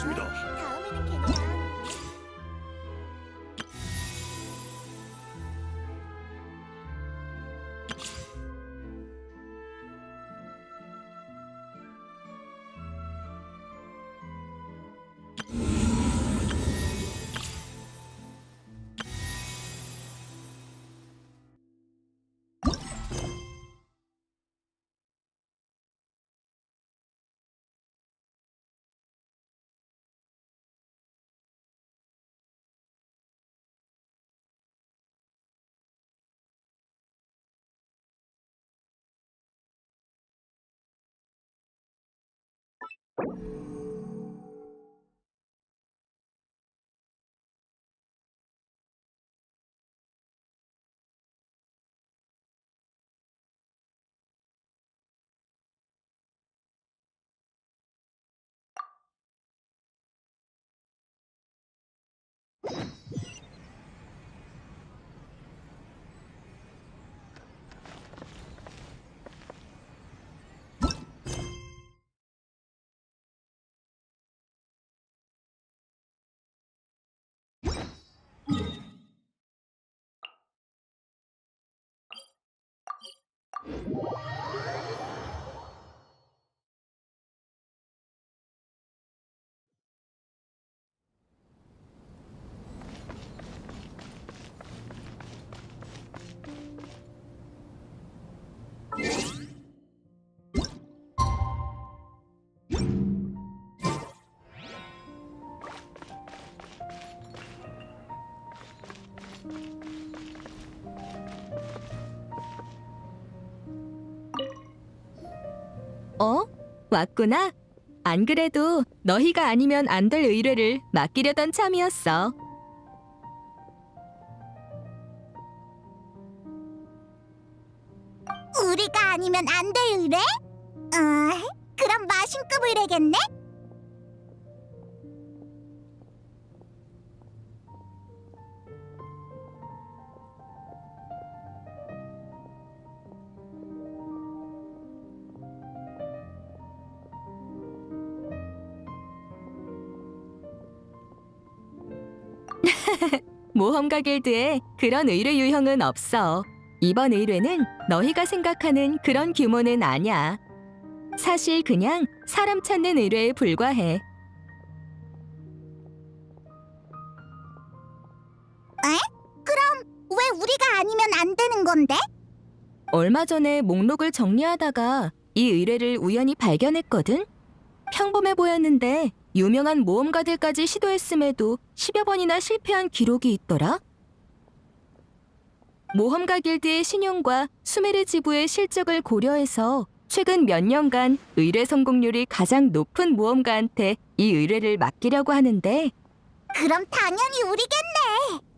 알겠습니다. 다음에는 걔네랑. 왔구나. 안 그래도 너희가 아니면 안 될 의뢰를 맡기려던 참이었어. 우리가 아니면 안 될 의뢰? 그럼 마신급 의뢰겠네? 모험가 길드에 그런 의뢰 유형은 없어. 이번 의뢰는 너희가 생각하는 그런 규모는 아니야. 사실 그냥 사람 찾는 의뢰에 불과해. 그럼 왜 우리가 아니면 안 되는 건데? 얼마 전에 목록을 정리하다가 이 의뢰를 우연히 발견했거든? 평범해 보였는데 유명한 모험가들까지 시도했음에도 10여 번이나 실패한 기록이 있더라. 모험가 길드의 신용과 수메르 지부의 실적을 고려해서 최근 몇 년간 의뢰 성공률이 가장 높은 모험가한테 이 의뢰를 맡기려고 하는데 그럼 당연히 우리겠네.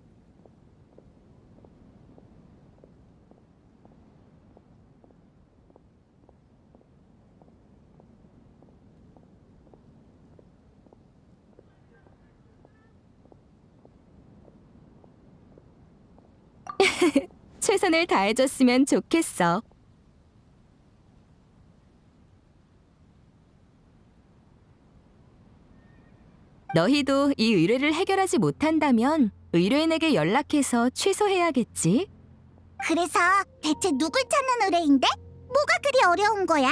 최선을 다해줬으면 좋겠어. 너희도 이 의뢰를 해결하지 못한다면 의뢰인에게 연락해서 취소해야겠지. 그래서 대체 누굴 찾는 의뢰인데? 뭐가 그리 어려운 거야?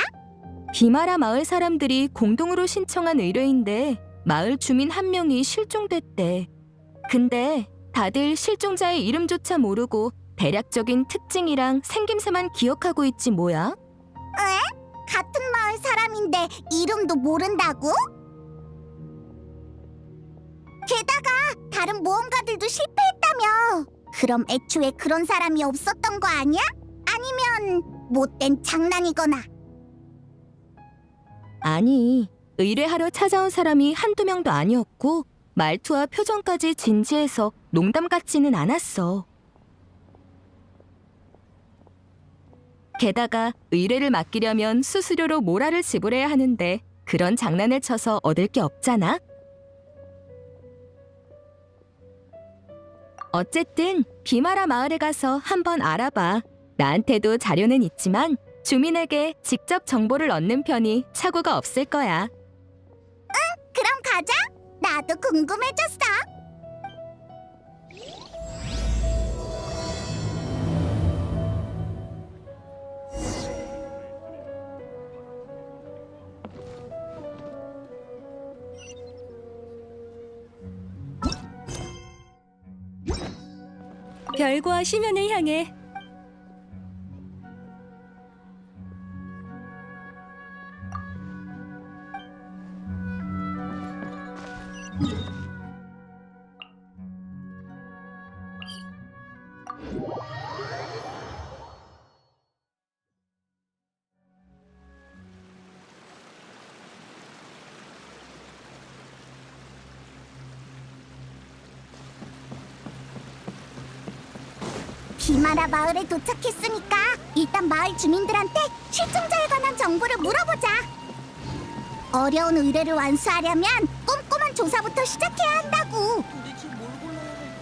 비마라 마을 사람들이 공동으로 신청한 의뢰인데 마을 주민 한 명이 실종됐대. 근데 다들 실종자의 이름조차 모르고 대략적인 특징이랑 생김새만 기억하고 있지 뭐야? 같은 마을 사람인데 이름도 모른다고? 게다가 다른 모험가들도 실패했다며. 그럼 애초에 그런 사람이 없었던 거 아니야? 아니면 못된 장난이거나. 아니, 의뢰하러 찾아온 사람이 한두 명도 아니었고 말투와 표정까지 진지해서 농담 같지는 않았어. 게다가 의뢰를 맡기려면 수수료로 모라를 지불해야 하는데 그런 장난을 쳐서 얻을 게 없잖아. 어쨌든 비마라 마을에 가서 한번 알아봐. 나한테도 자료는 있지만 주민에게 직접 정보를 얻는 편이 착오가 없을 거야. 그럼 가자. 나도 궁금해졌어. 별과 심연을 향해. 비마라 마을에 도착했으니까 일단 마을 주민들한테 실종자에 관한 정보를 물어보자. 어려운 의뢰를 완수하려면 꼼꼼한 조사부터 시작해야 한다고. 도대체 뭘 골라야 할까?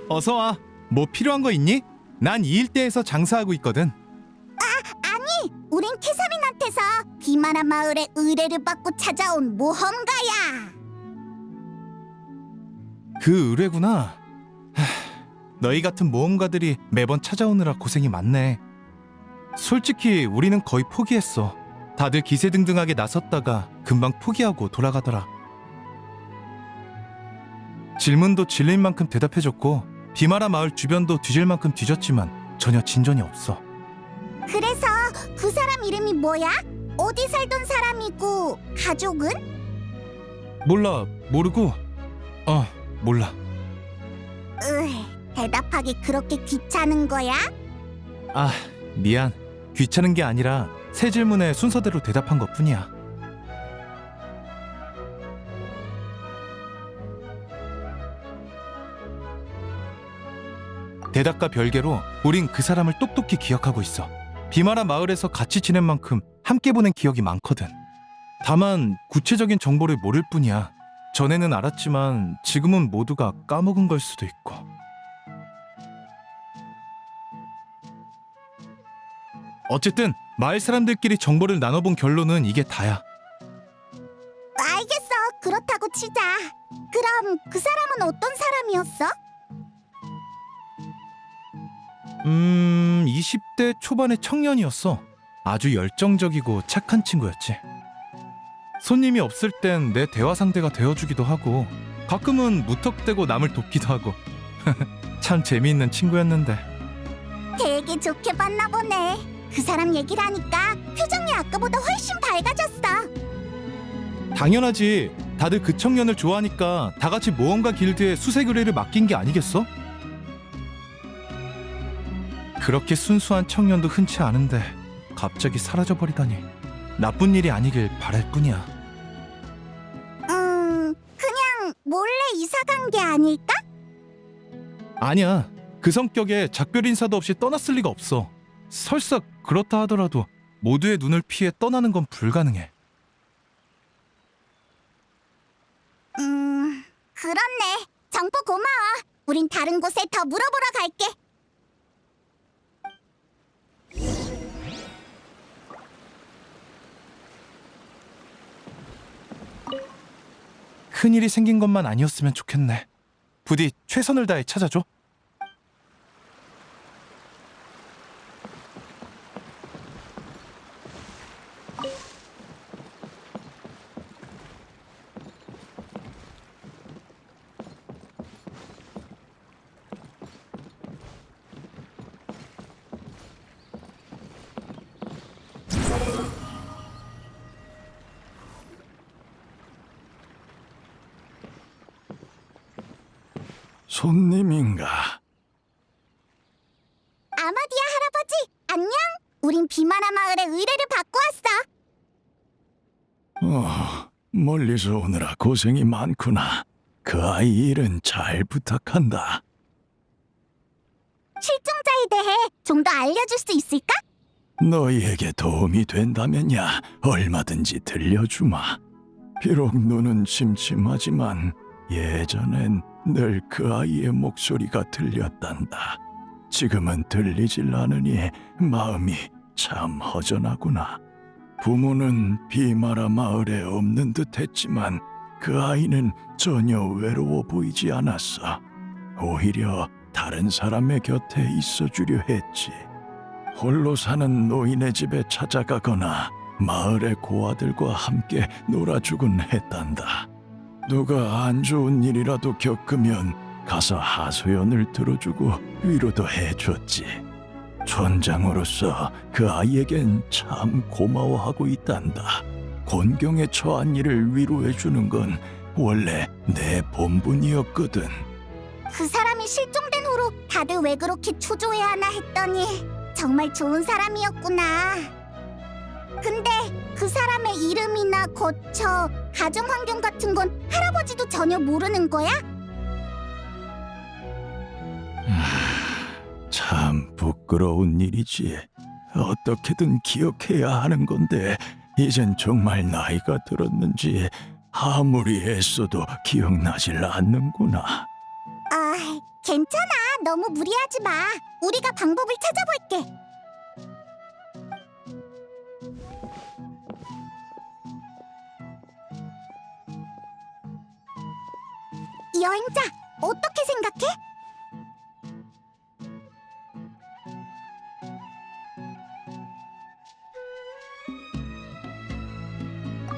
어서 와. 뭐 필요한 거 있니? 난 이 일대에서 장사하고 있거든. 아니, 우린 캐사민한테서 비마라 마을에 의뢰를 받고 찾아온 모험가야. 그 의뢰구나. 너희 같은 모험가들이 매번 찾아오느라 고생이 많네. 솔직히 우리는 거의 포기했어. 다들 기세등등하게 나섰다가 금방 포기하고 돌아가더라. 질문도 질릴 만큼 대답해줬고 비마라 마을 주변도 뒤질 만큼 뒤졌지만 전혀 진전이 없어. 그래서 그 사람 이름이 뭐야? 어디 살던 사람이고 가족은? 몰라, 모르고. 몰라. 대답하기 그렇게 귀찮은 거야? 아, 미안. 귀찮은 게 아니라 새 질문에 순서대로 대답한 것뿐이야. 대답과 별개로 우린 그 사람을 똑똑히 기억하고 있어. 비마라 마을에서 같이 지낸 만큼 함께 보낸 기억이 많거든. 다만 구체적인 정보를 모를 뿐이야. 전에는 알았지만 지금은 모두가 까먹은 걸 수도 있고. 어쨌든 마을 사람들끼리 정보를 나눠본 결론은 이게 다야. 알겠어. 그렇다고 치자. 그럼 그 사람은 어떤 사람이었어? 20대 초반의 청년이었어. 아주 열정적이고 착한 친구였지. 손님이 없을 땐 내 대화 상대가 되어주기도 하고 가끔은 무턱대고 남을 돕기도 하고 참 재미있는 친구였는데. 되게 좋게 봤나 보네. 그 사람 얘기를 하니까 표정이 아까보다 훨씬 밝아졌어. 당연하지. 다들 그 청년을 좋아하니까 다 같이 모험가 길드에 수색 의뢰를 맡긴 게 아니겠어? 그렇게 순수한 청년도 흔치 않은데 갑자기 사라져버리다니. 나쁜 일이 아니길 바랄 뿐이야. 그냥 몰래 이사 간 게 아닐까? 아니야. 그 성격에 작별 인사도 없이 떠났을 리가 없어. 설사 그렇다 하더라도 모두의 눈을 피해 떠나는 건 불가능해. 그렇네. 정보 고마워. 우린 다른 곳에 더 물어보러 갈게. 큰일이 생긴 것만 아니었으면 좋겠네. 부디 최선을 다해 찾아줘. 손님인가? 아마디아 할아버지, 안녕? 우린 비마라 마을에 의뢰를 받고 왔어. 멀리서 오느라 고생이 많구나. 그 아이 일은 잘 부탁한다. 실종자에 대해 좀 더 알려줄 수 있을까? 너희에게 도움이 된다면야 얼마든지 들려주마. 비록 눈은 침침하지만 예전엔 늘 그 아이의 목소리가 들렸단다. 지금은 들리질 않으니 마음이 참 허전하구나. 부모는 비마라 마을에 없는 듯 했지만 그 아이는 전혀 외로워 보이지 않았어. 오히려 다른 사람의 곁에 있어주려 했지. 홀로 사는 노인의 집에 찾아가거나 마을의 고아들과 함께 놀아주곤 했단다. 누가 안 좋은 일이라도 겪으면 가서 하소연을 들어주고 위로도 해줬지. 촌장으로서 그 아이에겐 참 고마워하고 있단다. 곤경에 처한 이를 위로해주는 건 원래 내 본분이었거든. 그 사람이 실종된 후로 다들 왜 그렇게 초조해하나 했더니 정말 좋은 사람이었구나. 근데 그 사람의 이름이나 거처, 가정 환경 같은 건 할아버지도 전혀 모르는 거야? 참 부끄러운 일이지. 어떻게든 기억해야 하는 건데 이젠 정말 나이가 들었는지 아무리 애써도 기억나질 않는구나. 아, 괜찮아. 너무 무리하지 마. 우리가 방법을 찾아볼게. 여행자, 어떻게 생각해?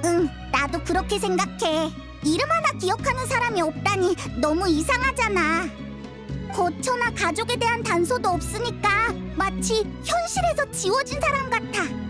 응, 나도 그렇게 생각해. 이름 하나 기억하는 사람이 없다니 너무 이상하잖아. 거처나 가족에 대한 단서도 없으니까 마치 현실에서 지워진 사람 같아.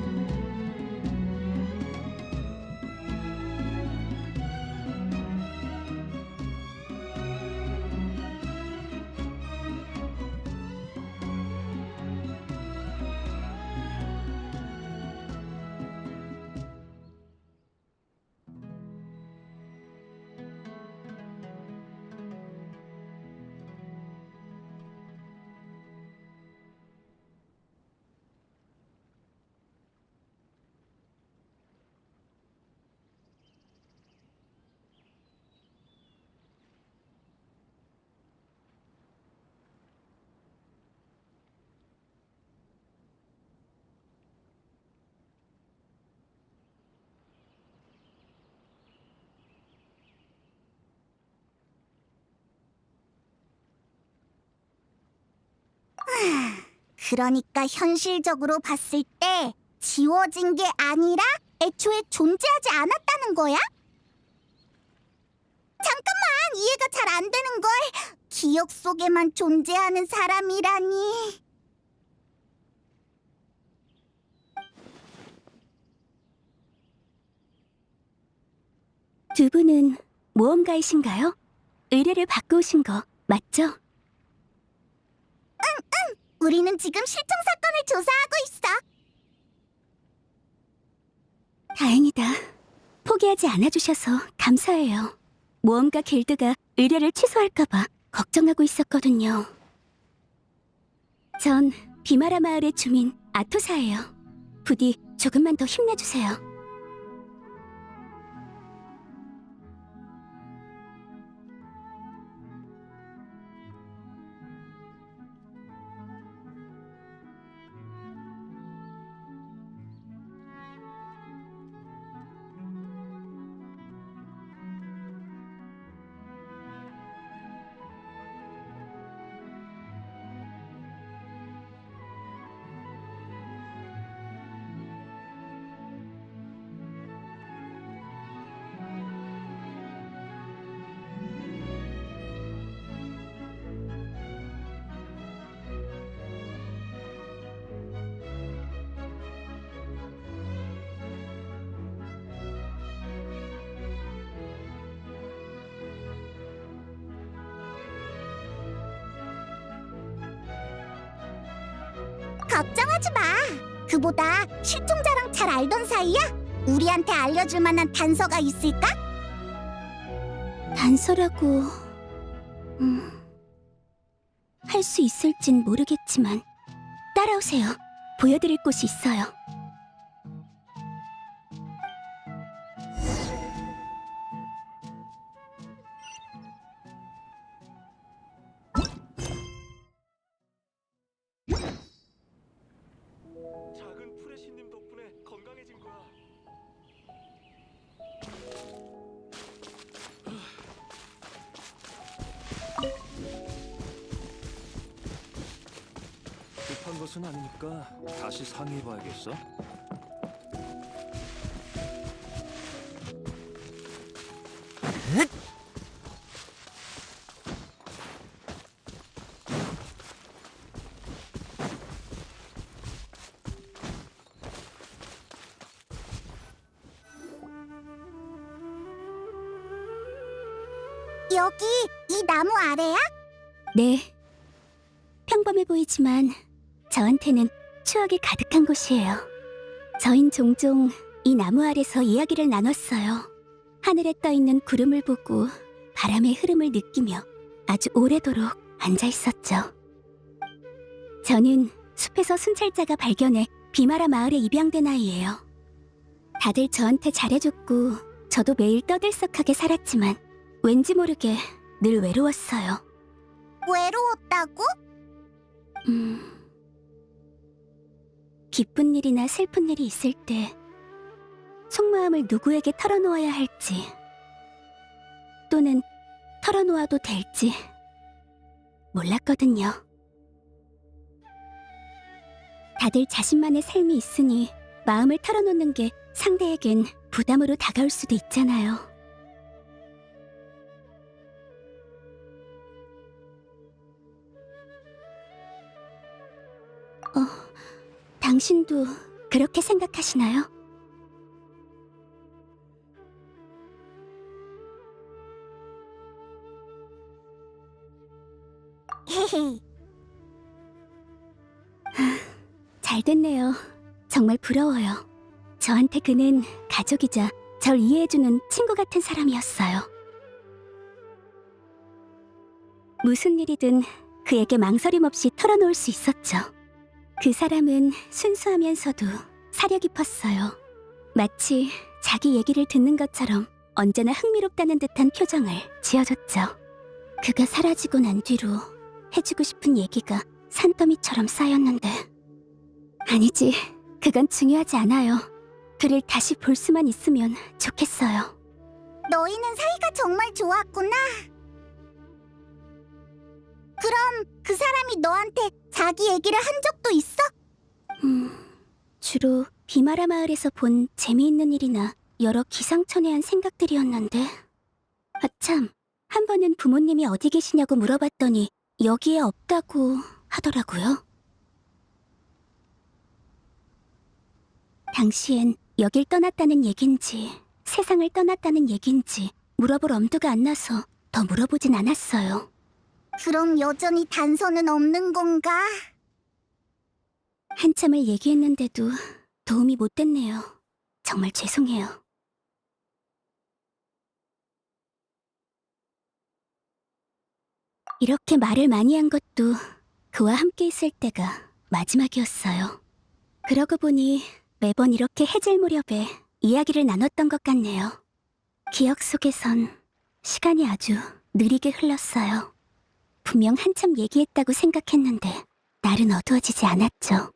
그러니까 현실적으로 봤을 때 지워진 게 아니라 애초에 존재하지 않았다는 거야? 잠깐만, 이해가 잘 안 되는 걸. 기억 속에만 존재하는 사람이라니. 두 분은 모험가이신가요? 의뢰를 받고 오신 거 맞죠? 우리는 지금 실종 사건을 조사하고 있어. 다행이다. 포기하지 않아주셔서 감사해요. 모험가 길드가 의뢰를 취소할까봐 걱정하고 있었거든요. 전 비마라 마을의 주민 아토사예요. 부디 조금만 더 힘내주세요. 걱정하지 마. 그보다 실종자랑 잘 알던 사이야? 우리한테 알려줄 만한 단서가 있을까? 단서라고... 할 수 있을진 모르겠지만 따라오세요. 보여드릴 곳이 있어요. 것은 아니니까 다시 상의해봐야겠어. 여기 이 나무 아래야? 네. 평범해 보이지만 저한테는 추억이 가득한 곳이에요. 저흰 종종 이 나무 아래서 이야기를 나눴어요. 하늘에 떠 있는 구름을 보고 바람의 흐름을 느끼며 아주 오래도록 앉아 있었죠. 저는 숲에서 순찰자가 발견해 비마라 마을에 입양된 아이예요. 다들 저한테 잘해줬고 저도 매일 떠들썩하게 살았지만 왠지 모르게 늘 외로웠어요. 외로웠다고? 기쁜 일이나 슬픈 일이 있을 때 속마음을 누구에게 털어놓아야 할지 또는 털어놓아도 될지 몰랐거든요. 다들 자신만의 삶이 있으니 마음을 털어놓는 게 상대에겐 부담으로 다가올 수도 있잖아요. 당신도 그렇게 생각하시나요? 헤헤. 잘 됐네요. 정말 부러워요. 저한테 그는 가족이자 절 이해해주는 친구 같은 사람이었어요. 무슨 일이든 그에게 망설임 없이 털어놓을 수 있었죠. 그 사람은 순수하면서도 사려 깊었어요. 마치 자기 얘기를 듣는 것처럼 언제나 흥미롭다는 듯한 표정을 지어줬죠. 그가 사라지고 난 뒤로 해주고 싶은 얘기가 산더미처럼 쌓였는데 아니지, 그건 중요하지 않아요. 그를 다시 볼 수만 있으면 좋겠어요. 너희는 사이가 정말 좋았구나. 그럼 그 사람이 너한테 자기 얘기를 한 적도 있어? 주로 비마라 마을에서 본 재미있는 일이나 여러 기상천외한 생각들이었는데 아참, 한 번은 부모님이 어디 계시냐고 물어봤더니 여기에 없다고 하더라고요. 당시엔 여길 떠났다는 얘긴지 세상을 떠났다는 얘긴지 물어볼 엄두가 안 나서 더 물어보진 않았어요. 그럼 여전히 단서는 없는 건가? 한참을 얘기했는데도 도움이 못 됐네요. 정말 죄송해요. 이렇게 말을 많이 한 것도 그와 함께 있을 때가 마지막이었어요. 그러고 보니 매번 이렇게 해질 무렵에 이야기를 나눴던 것 같네요. 기억 속에선 시간이 아주 느리게 흘렀어요. 분명 한참 얘기했다고 생각했는데 날은 어두워지지 않았죠.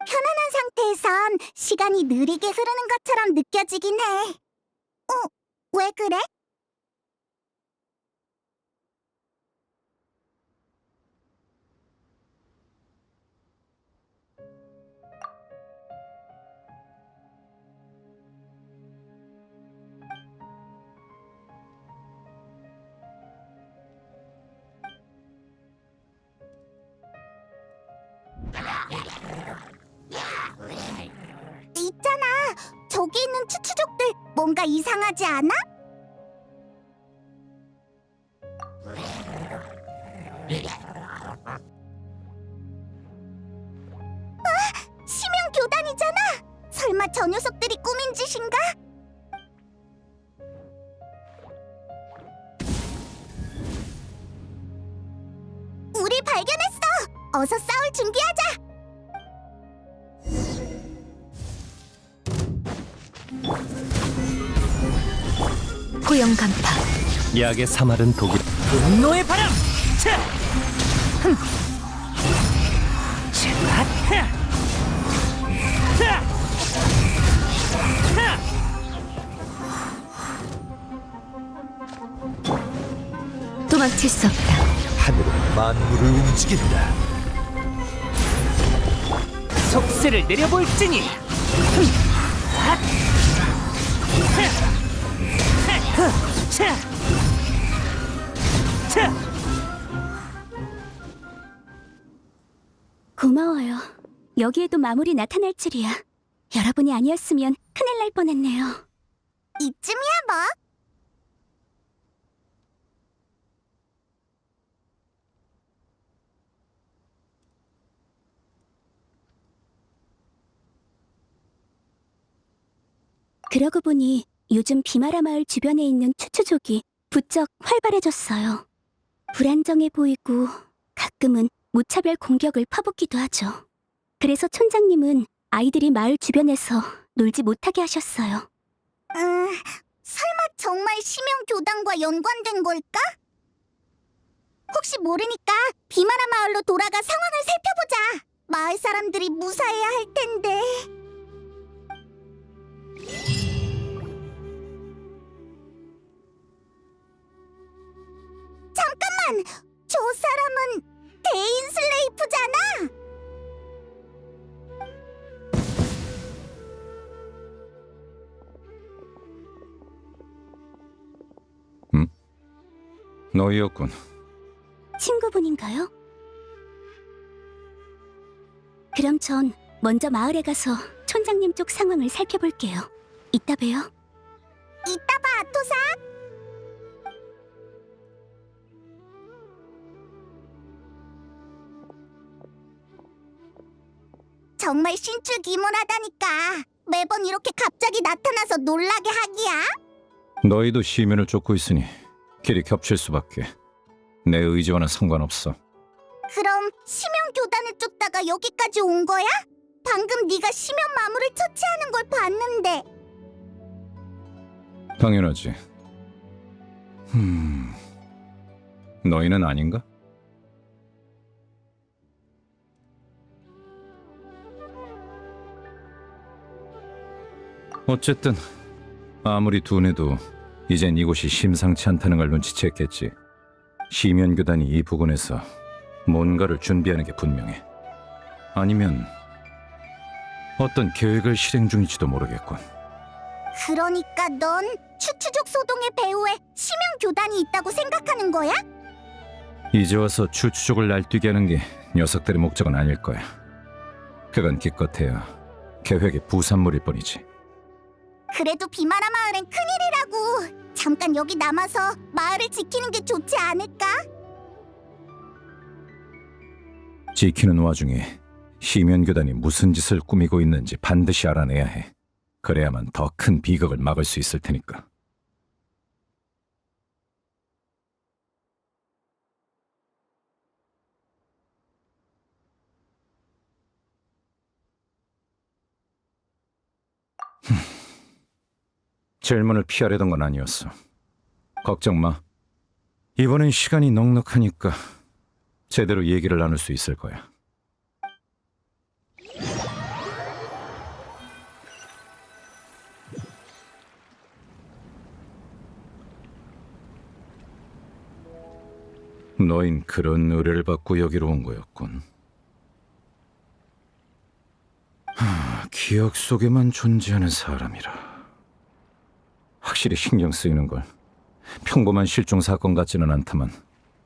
편안한 상태에선 시간이 느리게 흐르는 것처럼 느껴지긴 해. 왜 그래? 있잖아, 저기 있는 추추족들 뭔가 이상하지 않아? 심형 교단이잖아. 설마 저 녀석들이 꾸민 짓인가? 우리 발견했어. 어서 싸울 준비하자. 포영 간파. 약의 사마른 독이 분노의 바람! 차! 흥! 차! 하! 하! 하! 도망칠 수 없다. 하늘은 만물을 움직인다. 속세를 내려볼지니. 고마워요. 여기에도 마무리 나타날 줄이야. 여러분이 아니었으면 큰일 날 뻔했네요. 이쯤이야 뭐. 그러고 보니 요즘 비마라 마을 주변에 있는 추추족이 부쩍 활발해졌어요. 불안정해 보이고 가끔은 무차별 공격을 퍼붓기도 하죠. 그래서 촌장님은 아이들이 마을 주변에서 놀지 못하게 하셨어요. 설마 정말 심영교단과 연관된 걸까? 혹시 모르니까 비마라 마을로 돌아가 상황을 살펴보자. 마을 사람들이 무사해야 할 텐데. 잠깐만! 저 사람은 대인 슬레이프잖아! 너희였군. 친구분인가요? 그럼 전 먼저 마을에 가서 촌장님 쪽 상황을 살펴볼게요. 이따 봬요. 이따 봐, 아토사! 정말 신출귀몰하다니까. 매번 이렇게 갑자기 나타나서 놀라게 하기야? 너희도 시민을 쫓고 있으니 길이 겹칠 수밖에. 내 의지와는 상관없어. 그럼 심연교단을 쫓다가 여기까지 온 거야? 방금 네가 심연 마무를 처치하는 걸 봤는데. 당연하지. 너희는 아닌가? 어쨌든 아무리 둔해도 이젠 이곳이 심상치 않다는 걸 눈치챘겠지. 시면교단이 이 부근에서 뭔가를 준비하는 게 분명해. 아니면 어떤 계획을 실행 중일지도 모르겠군. 그러니까 넌 추추족 소동의 배후에 심연교단이 있다고 생각하는 거야? 이제 와서 추추족을 날뛰게 하는 게 녀석들의 목적은 아닐 거야. 그건 기껏해야 계획의 부산물일 뿐이지. 그래도 비마라 마을엔 큰일이라고. 잠깐 여기 남아서 마을을 지키는 게 좋지 않을까? 지키는 와중에 시면교단이 무슨 짓을 꾸미고 있는지 반드시 알아내야 해. 그래야만 더 큰 비극을 막을 수 있을 테니까. 질문을 피하려던 건 아니었어. 걱정 마. 이번엔 시간이 넉넉하니까 제대로 얘기를 나눌 수 있을 거야. 너흰 그런 의뢰를 받고 여기로 온 거였군. 기억 속에만 존재하는 사람이라. 확실히 신경 쓰이는 걸. 평범한 실종 사건 같지는 않다만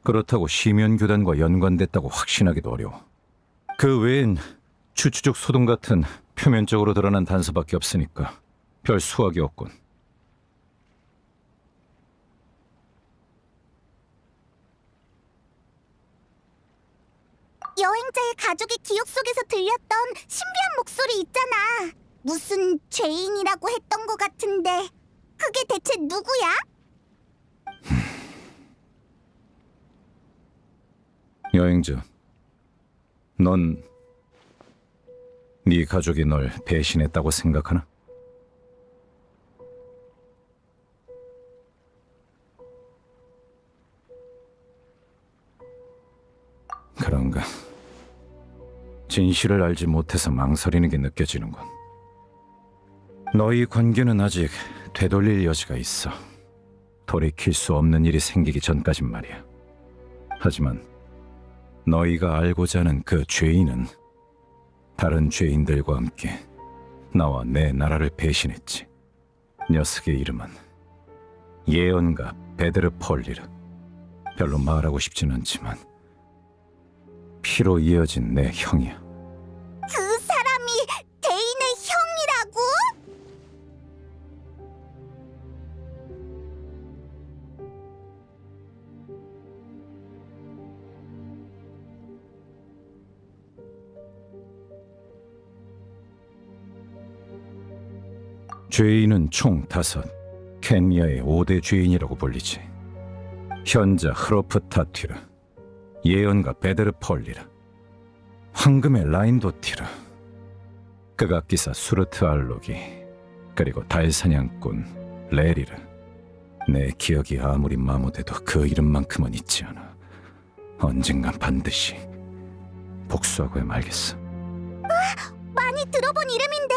그렇다고 시면교단과 연관됐다고 확신하기도 어려워. 그 외엔 추추족 소동 같은 표면적으로 드러난 단서밖에 없으니까 별 수확이 없군. 여행자의 가족의 기억 속에서 들렸던 신비한 목소리 있잖아. 무슨 죄인이라고 했던 것 같은데 그게 대체 누구야? 여행자, 넌 네 가족이 널 배신했다고 생각하나? 그런가? 진실을 알지 못해서 망설이는 게 느껴지는군. 너희 관계는 아직 되돌릴 여지가 있어. 돌이킬 수 없는 일이 생기기 전까진 말이야. 하지만 너희가 알고자 하는 그 죄인은 다른 죄인들과 함께 나와 내 나라를 배신했지. 녀석의 이름은 예언가 베드르 폴리르. 별로 말하고 싶진 않지만 피로 이어진 내 형이야. 그 사람이 대인의 형이라고? 죄인은 총 5, 켄니아의 5대 죄인이라고 불리지. 현자 흐로프타티르, 예언가 베드르 폴리르, 황금의 라인도티르, 극악기사 수르트 알로기, 그리고 달사냥꾼 레리르. 내 기억이 아무리 마모돼도 그 이름만큼은 잊지 않아. 언젠간 반드시 복수하고야 말겠어. 많이 들어본 이름인데.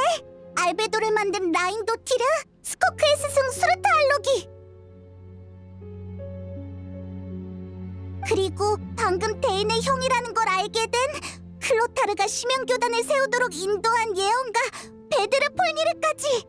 알베도를 만든 라인도티르, 스코크의 스승 수르타 알로기. 그리고 방금 대인의 형이라는 걸 알게 된 클로타르가 심연교단을 세우도록 인도한 예언가 베드르 폴니르까지.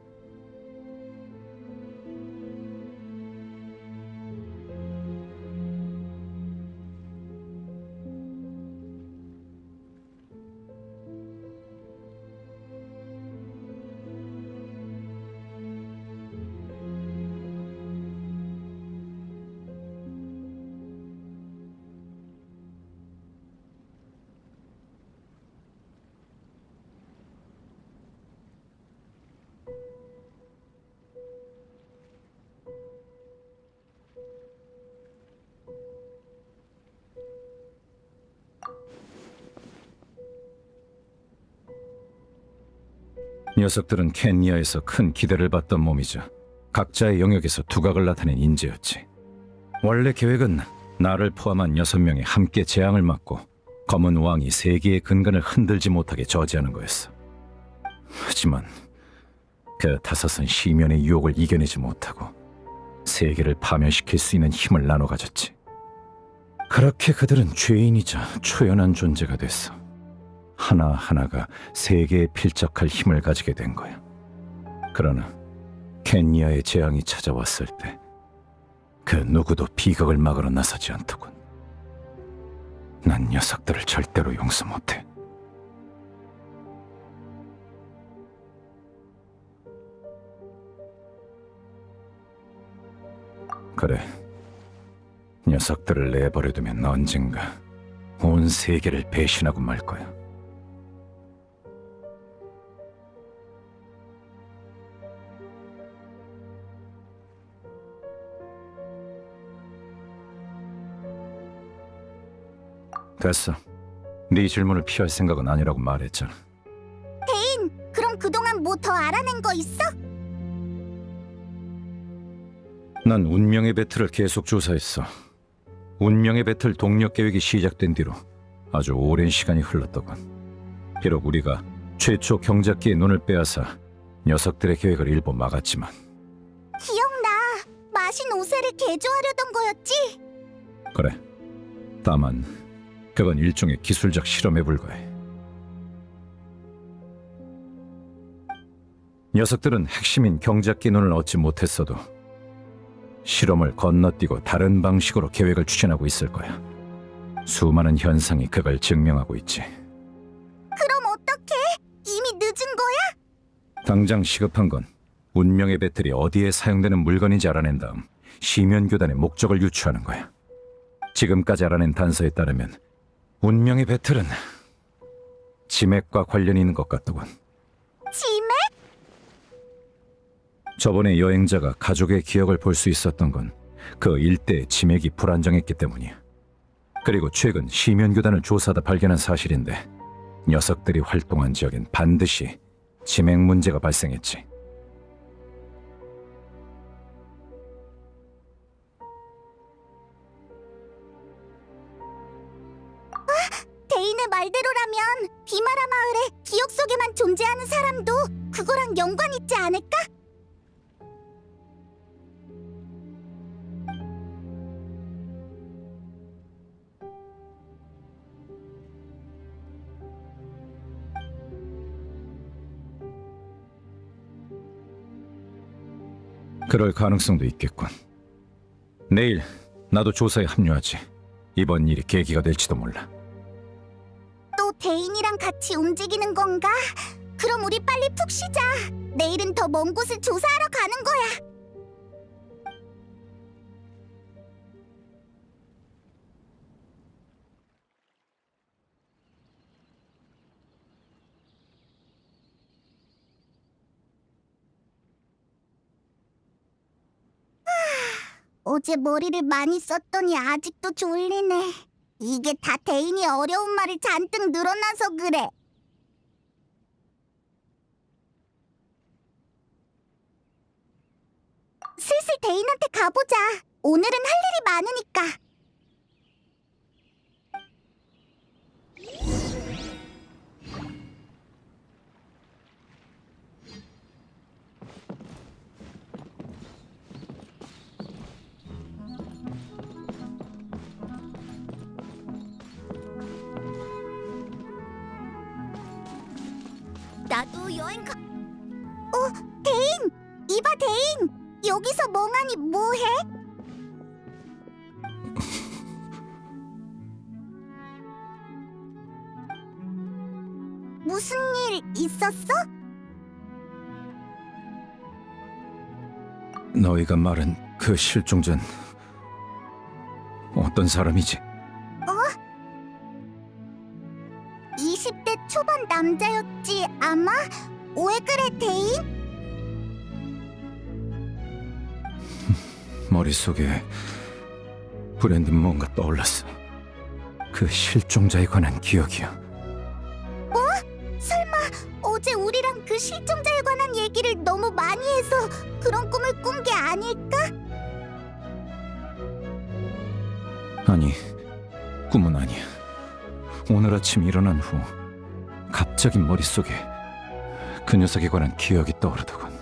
녀석들은 켄니아에서 큰 기대를 받던 몸이자 각자의 영역에서 두각을 나타낸 인재였지. 원래 계획은 나를 포함한 6명이 함께 재앙을 맞고 검은 왕이 세계의 근간을 흔들지 못하게 저지하는 거였어. 하지만 그 5은 시면의 유혹을 이겨내지 못하고 세계를 파멸시킬 수 있는 힘을 나눠 가졌지. 그렇게 그들은 죄인이자 초연한 존재가 됐어. 하나하나가 세계에 필적할 힘을 가지게 된 거야. 그러나 켄니아의 재앙이 찾아왔을 때 그 누구도 비극을 막으러 나서지 않더군. 난 녀석들을 절대로 용서 못해. 그래, 녀석들을 내버려두면 언젠가 온 세계를 배신하고 말 거야. 됐어. 네 질문을 피할 생각은 아니라고 말했잖아. 그럼 그동안 뭐 더 알아낸 거 있어? 난 운명의 배틀을 계속 조사했어. 운명의 배틀 동력 계획이 시작된 뒤로 아주 오랜 시간이 흘렀더군. 비록 우리가 최초 경작기의 눈을 빼앗아 녀석들의 계획을 일부 막았지만 기억나. 마신 오세를 개조하려던 거였지? 그래. 다만 그건 일종의 기술적 실험에 불과해. 녀석들은 핵심인 경작기 눈을 얻지 못했어도 실험을 건너뛰고 다른 방식으로 계획을 추진하고 있을 거야. 수많은 현상이 그걸 증명하고 있지. 그럼 어떡해? 이미 늦은 거야? 당장 시급한 건 운명의 배틀이 어디에 사용되는 물건인지 알아낸 다음 시면교단의 목적을 유추하는 거야. 지금까지 알아낸 단서에 따르면 운명의 배틀은 지맥과 관련이 있는 것 같더군. 지맥? 저번에 여행자가 가족의 기억을 볼 수 있었던 건 그 일대의 지맥이 불안정했기 때문이야. 그리고 최근 시면교단을 조사하다 발견한 사실인데 녀석들이 활동한 지역엔 반드시 지맥 문제가 발생했지. 대인의 말대로라면 비마라 마을에 기억 속에만 존재하는 사람도 그거랑 연관 있지 않을까? 그럴 가능성도 있겠군. 내일 나도 조사에 합류하지. 이번 일이 계기가 될지도 몰라. 또 대인이랑 같이 움직이는 건가? 그럼 우리 빨리 푹 쉬자. 내일은 더 먼 곳을 조사하러 가는 거야. 어제 머리를 많이 썼더니 아직도 졸리네. 이게 다 대인이 어려운 말을 잔뜩 늘어나서 그래. 슬슬 대인한테 가보자. 오늘은 할 일이 많으니까. 나도 여행 가... 대인! 이봐, 대인! 여기서 멍하니 뭐해? 무슨 일 있었어? 너희가 말한 그 실종자는 어떤 사람이지? 20대 초반 남자였지, 아마? 왜 그래, 대인? 머릿속에 불현듯 뭔가 떠올랐어. 그 실종자에 관한 기억이야. 설마 어제 우리랑 그 실종자에 관한 얘기를 너무 많이 해서 그런 꿈을 꾼 게 아닐까? 아니, 꿈은 아니야. 오늘 아침 일어난 후 갑자기 머릿속에 그 녀석에 관한 기억이 떠오르더군.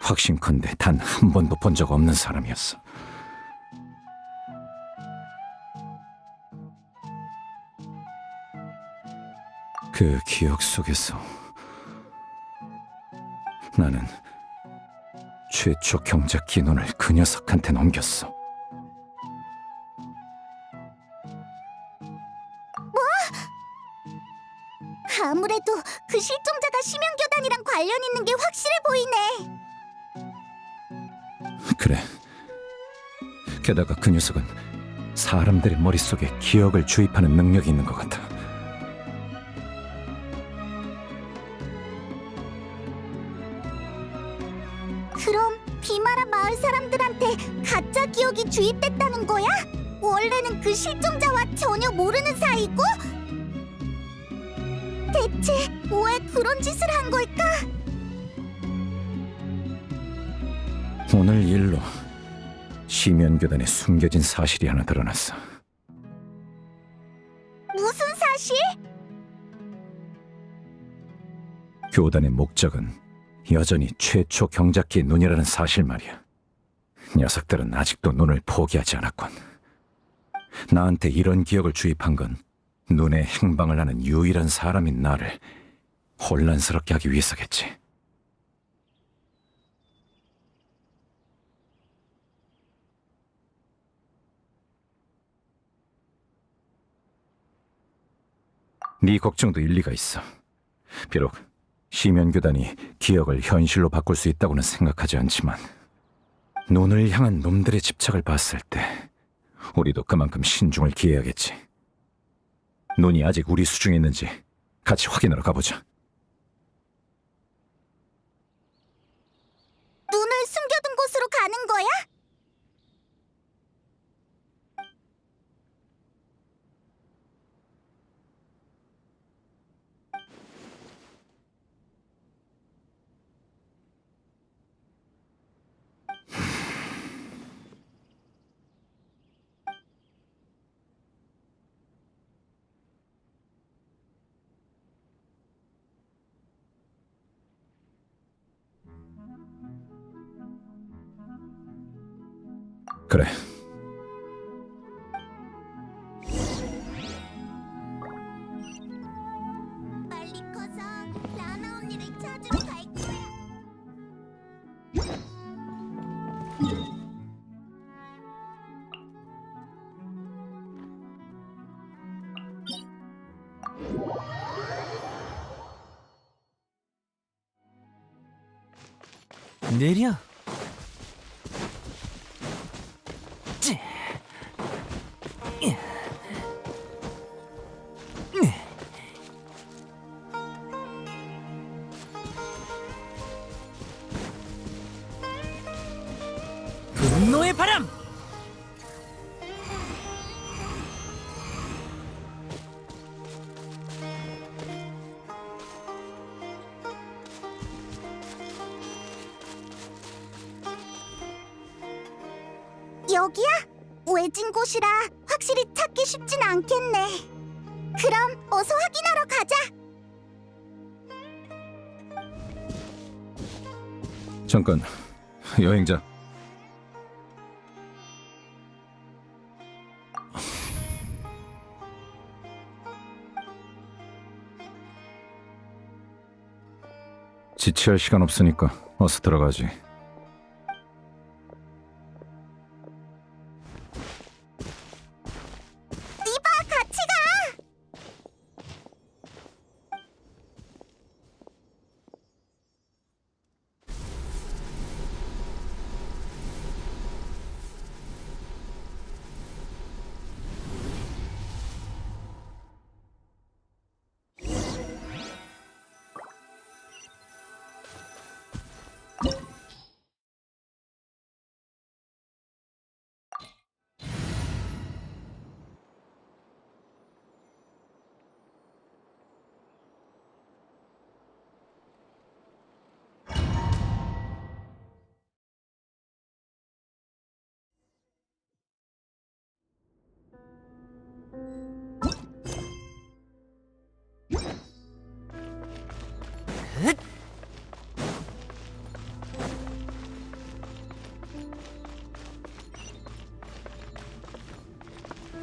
확신컨대 단 한 번도 본 적 없는 사람이었어. 그 기억 속에서 나는 최초 경작 기논을 그 녀석한테 넘겼어. 아무래도 그 실종자가 심연교단이랑 관련 있는 게 확실해 보이네. 그래. 게다가 그 녀석은 사람들의 머릿속에 기억을 주입하는 능력이 있는 것 같아. 그럼 비마라 마을 사람들한테 가짜 기억이 주입됐다는 거야? 원래는 그 실종자와 전혀 모르는 사이고? 대체 왜 그런 짓을 한 걸까? 오늘 일로 심연교단에 숨겨진 사실이 하나 드러났어. 무슨 사실? 교단의 목적은 여전히 최초 경작기의 눈이라는 사실 말이야. 녀석들은 아직도 눈을 포기하지 않았군. 나한테 이런 기억을 주입한 건 눈에 행방을 하는 유일한 사람인 나를 혼란스럽게 하기 위해서겠지. 네 걱정도 일리가 있어. 비록 심연교단이 기억을 현실로 바꿀 수 있다고는 생각하지 않지만 눈을 향한 놈들의 집착을 봤을 때 우리도 그만큼 신중을 기해야겠지. 눈이 아직 우리 수중에 있는지 같이 확인하러 가보자. 눈을 숨겨둔 곳으로 가는 거야? 그래. 빨리 커서 라나 언니를 찾으러 갈 거야. 느려. 찌. 예. 네. 분노의 바람. 여기야? 외진 곳이라 확실히 찾기 쉽진 않겠네. 그럼 어서 확인하러 가자. 잠깐, 여행자. 지체할 시간 없으니까 어서 들어가지. 같이 가.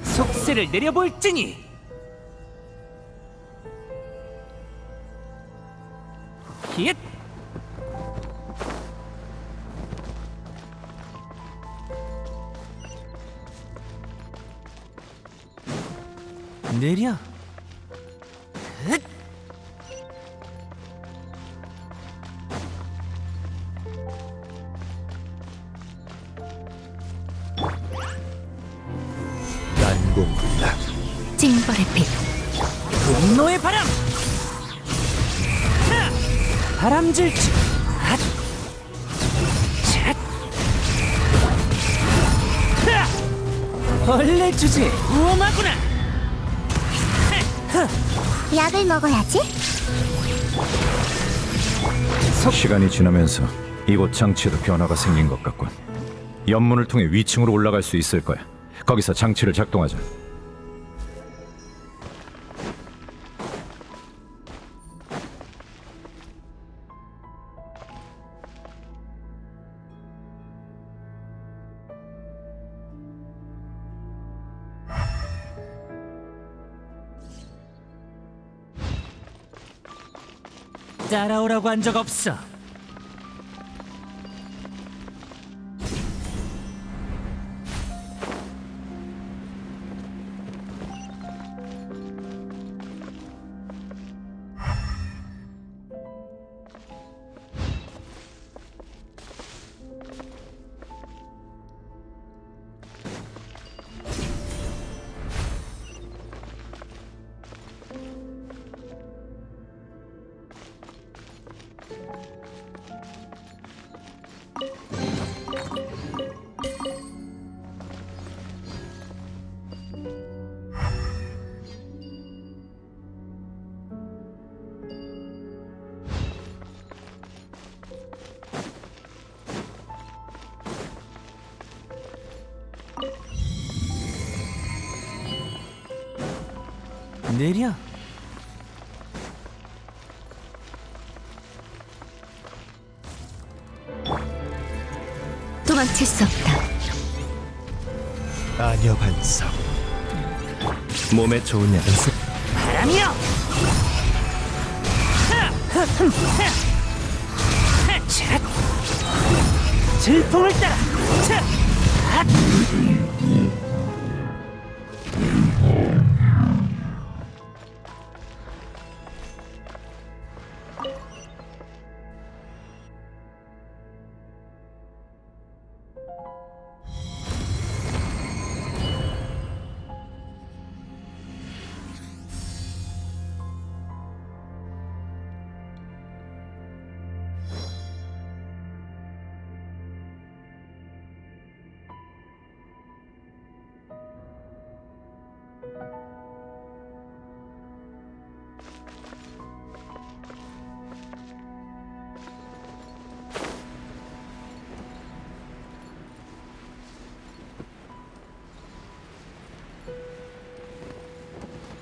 속세를 내려볼지니. 힛. 느려. 흑. 난공불락. 징벌의 빛. 분노의 바람. 하! 바람질주. 핫. 샷. 하! 벌레 주제 우엄하구나. 약을 먹어야지. 시간이 지나면서 이곳 장치에도 변화가 생긴 것 같군. 연문을 통해 위층으로 올라갈 수 있을 거야. 거기서 장치를 작동하자. 따라오라고 한 적 없어. 느려. 도망칠 수 없다. 아녀 반석. 몸에 좋은 약은 바람이여. 샷. 질풍을 따라. 차. 핫.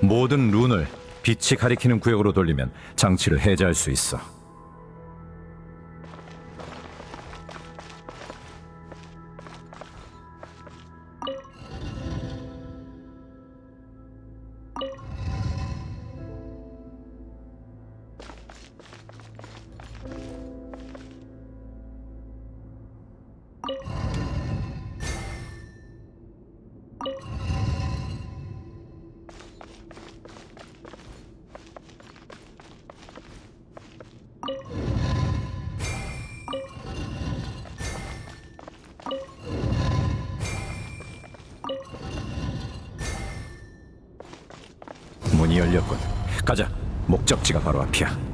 모든 룬을 빛이 가리키는 구역으로 돌리면 장치를 해제할 수 있어. 문이 열렸군. 가자. 목적지가 바로 앞이야.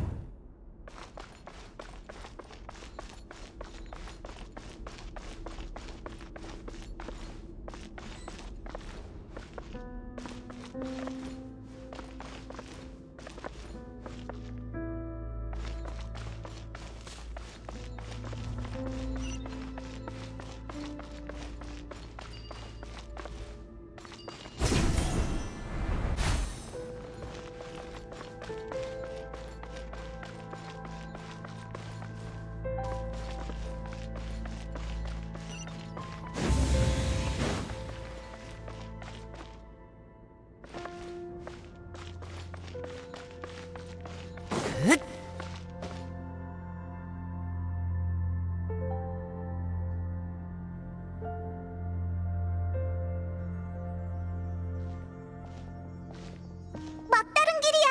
막다른 길이야.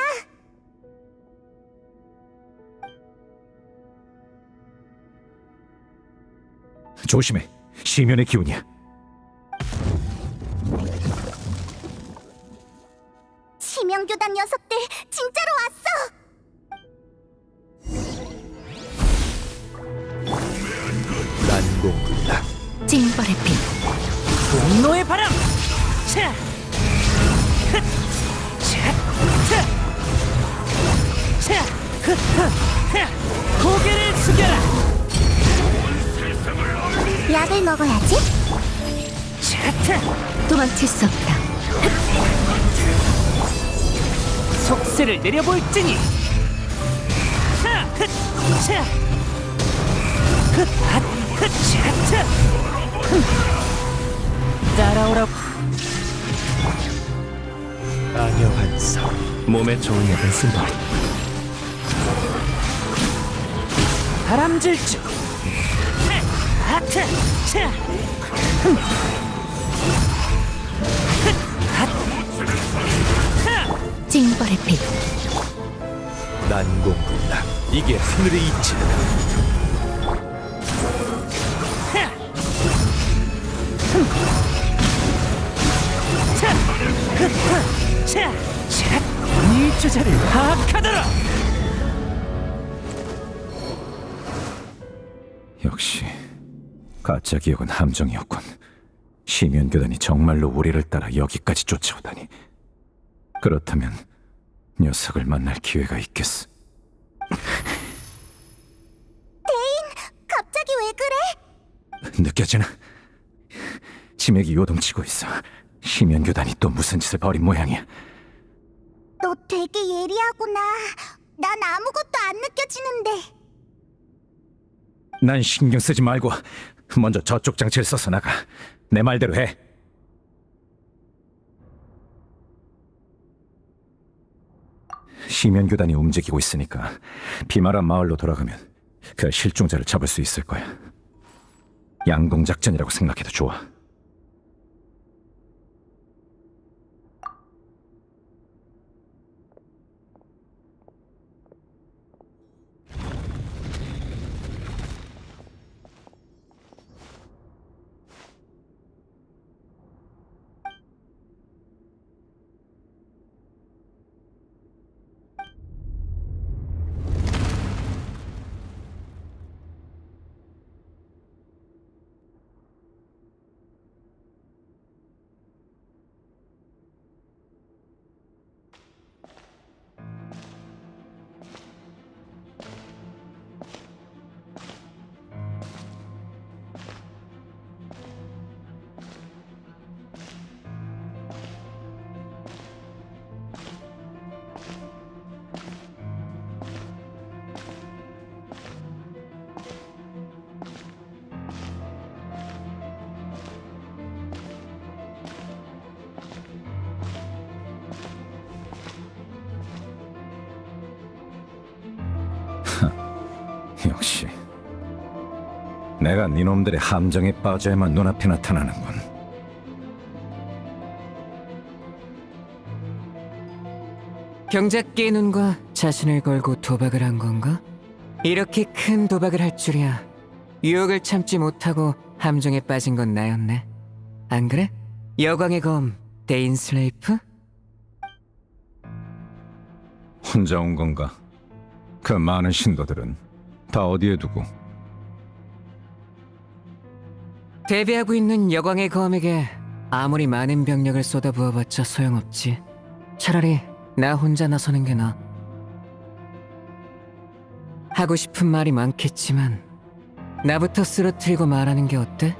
조심해. 시면의 기운이야. 치명교단 녀석들 진짜로 왔어. 난공불락. 징벌의 빛. 분노의 바람. 차. 흑. 차. 차. 차. 흑. 흑. 고개를 숙여라. 약을 먹어야지. 차. 도망칠 수 없다. 속세를 내려볼지니. 차. 흑. 차. 흑. 핫. 흑. 차. 차. 따라오라. 안녕한성. 몸에 좋은 약은 쓴다. 바람질주. 하트. 차. 흠. 징벌의 빛. 난공불락. 이게 하늘의 이치다. 차. 차. 네 주자를 파악하더라. 역시 가짜 기억은 함정이었군. 시면교단이 정말로 우리를 따라 여기까지 쫓아오다니. 그렇다면 녀석을 만날 기회가 있겠어. 갑자기 왜 그래? 느껴지나? 치맥이 요동치고 있어. 시면교단이 또 무슨 짓을 벌인 모양이야. 너 되게 예리하구나. 난 아무것도 안 느껴지는데. 난 신경 쓰지 말고 먼저 저쪽 장치를 써서 나가. 내 말대로 해. 시면교단이 움직이고 있으니까 비마라 마을로 돌아가면 그 실종자를 잡을 수 있을 거야. 양동작전이라고 생각해도 좋아. 역시 내가 니놈들의 함정에 빠져야만 눈앞에 나타나는군. 경작기의 눈과 자신을 걸고 도박을 한 건가? 이렇게 큰 도박을 할 줄이야. 유혹을 참지 못하고 함정에 빠진 건 나였네. 안 그래? 여광의 검, 데인 슬레이프? 혼자 온 건가? 그 많은 신도들은 다 어디에 두고? 대비하고 있는 여광의 검에게 아무리 많은 병력을 쏟아부어봤자 소용없지. 차라리 나 혼자 나서는 게 나아. 하고 싶은 말이 많겠지만 나부터 쓰러뜨리고 말하는 게 어때?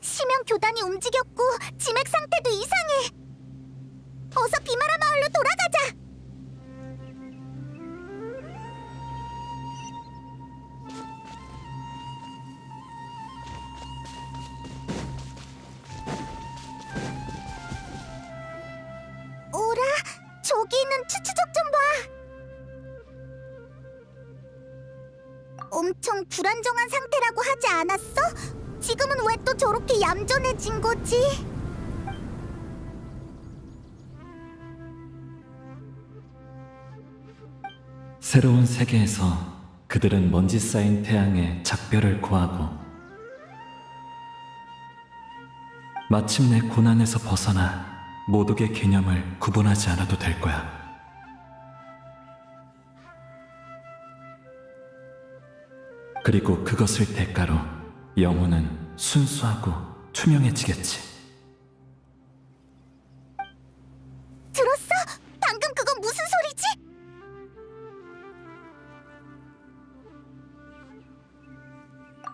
심형 교단이 움직였고 지맥 상태도 이상해. 어서 비마라 마을로 돌아가자. 오라, 저기 있는 추추족 좀 봐. 엄청 불안정한 상태라고 하지 않았어? 지금은 왜 또 저렇게 얌전해진 거지? 새로운 세계에서 그들은 먼지 쌓인 태양에 작별을 고하고 마침내 고난에서 벗어나 모독의 개념을 구분하지 않아도 될 거야. 그리고 그것을 대가로 영혼은 순수하고 투명해지겠지. 들었어? 방금 그건 무슨 소리지?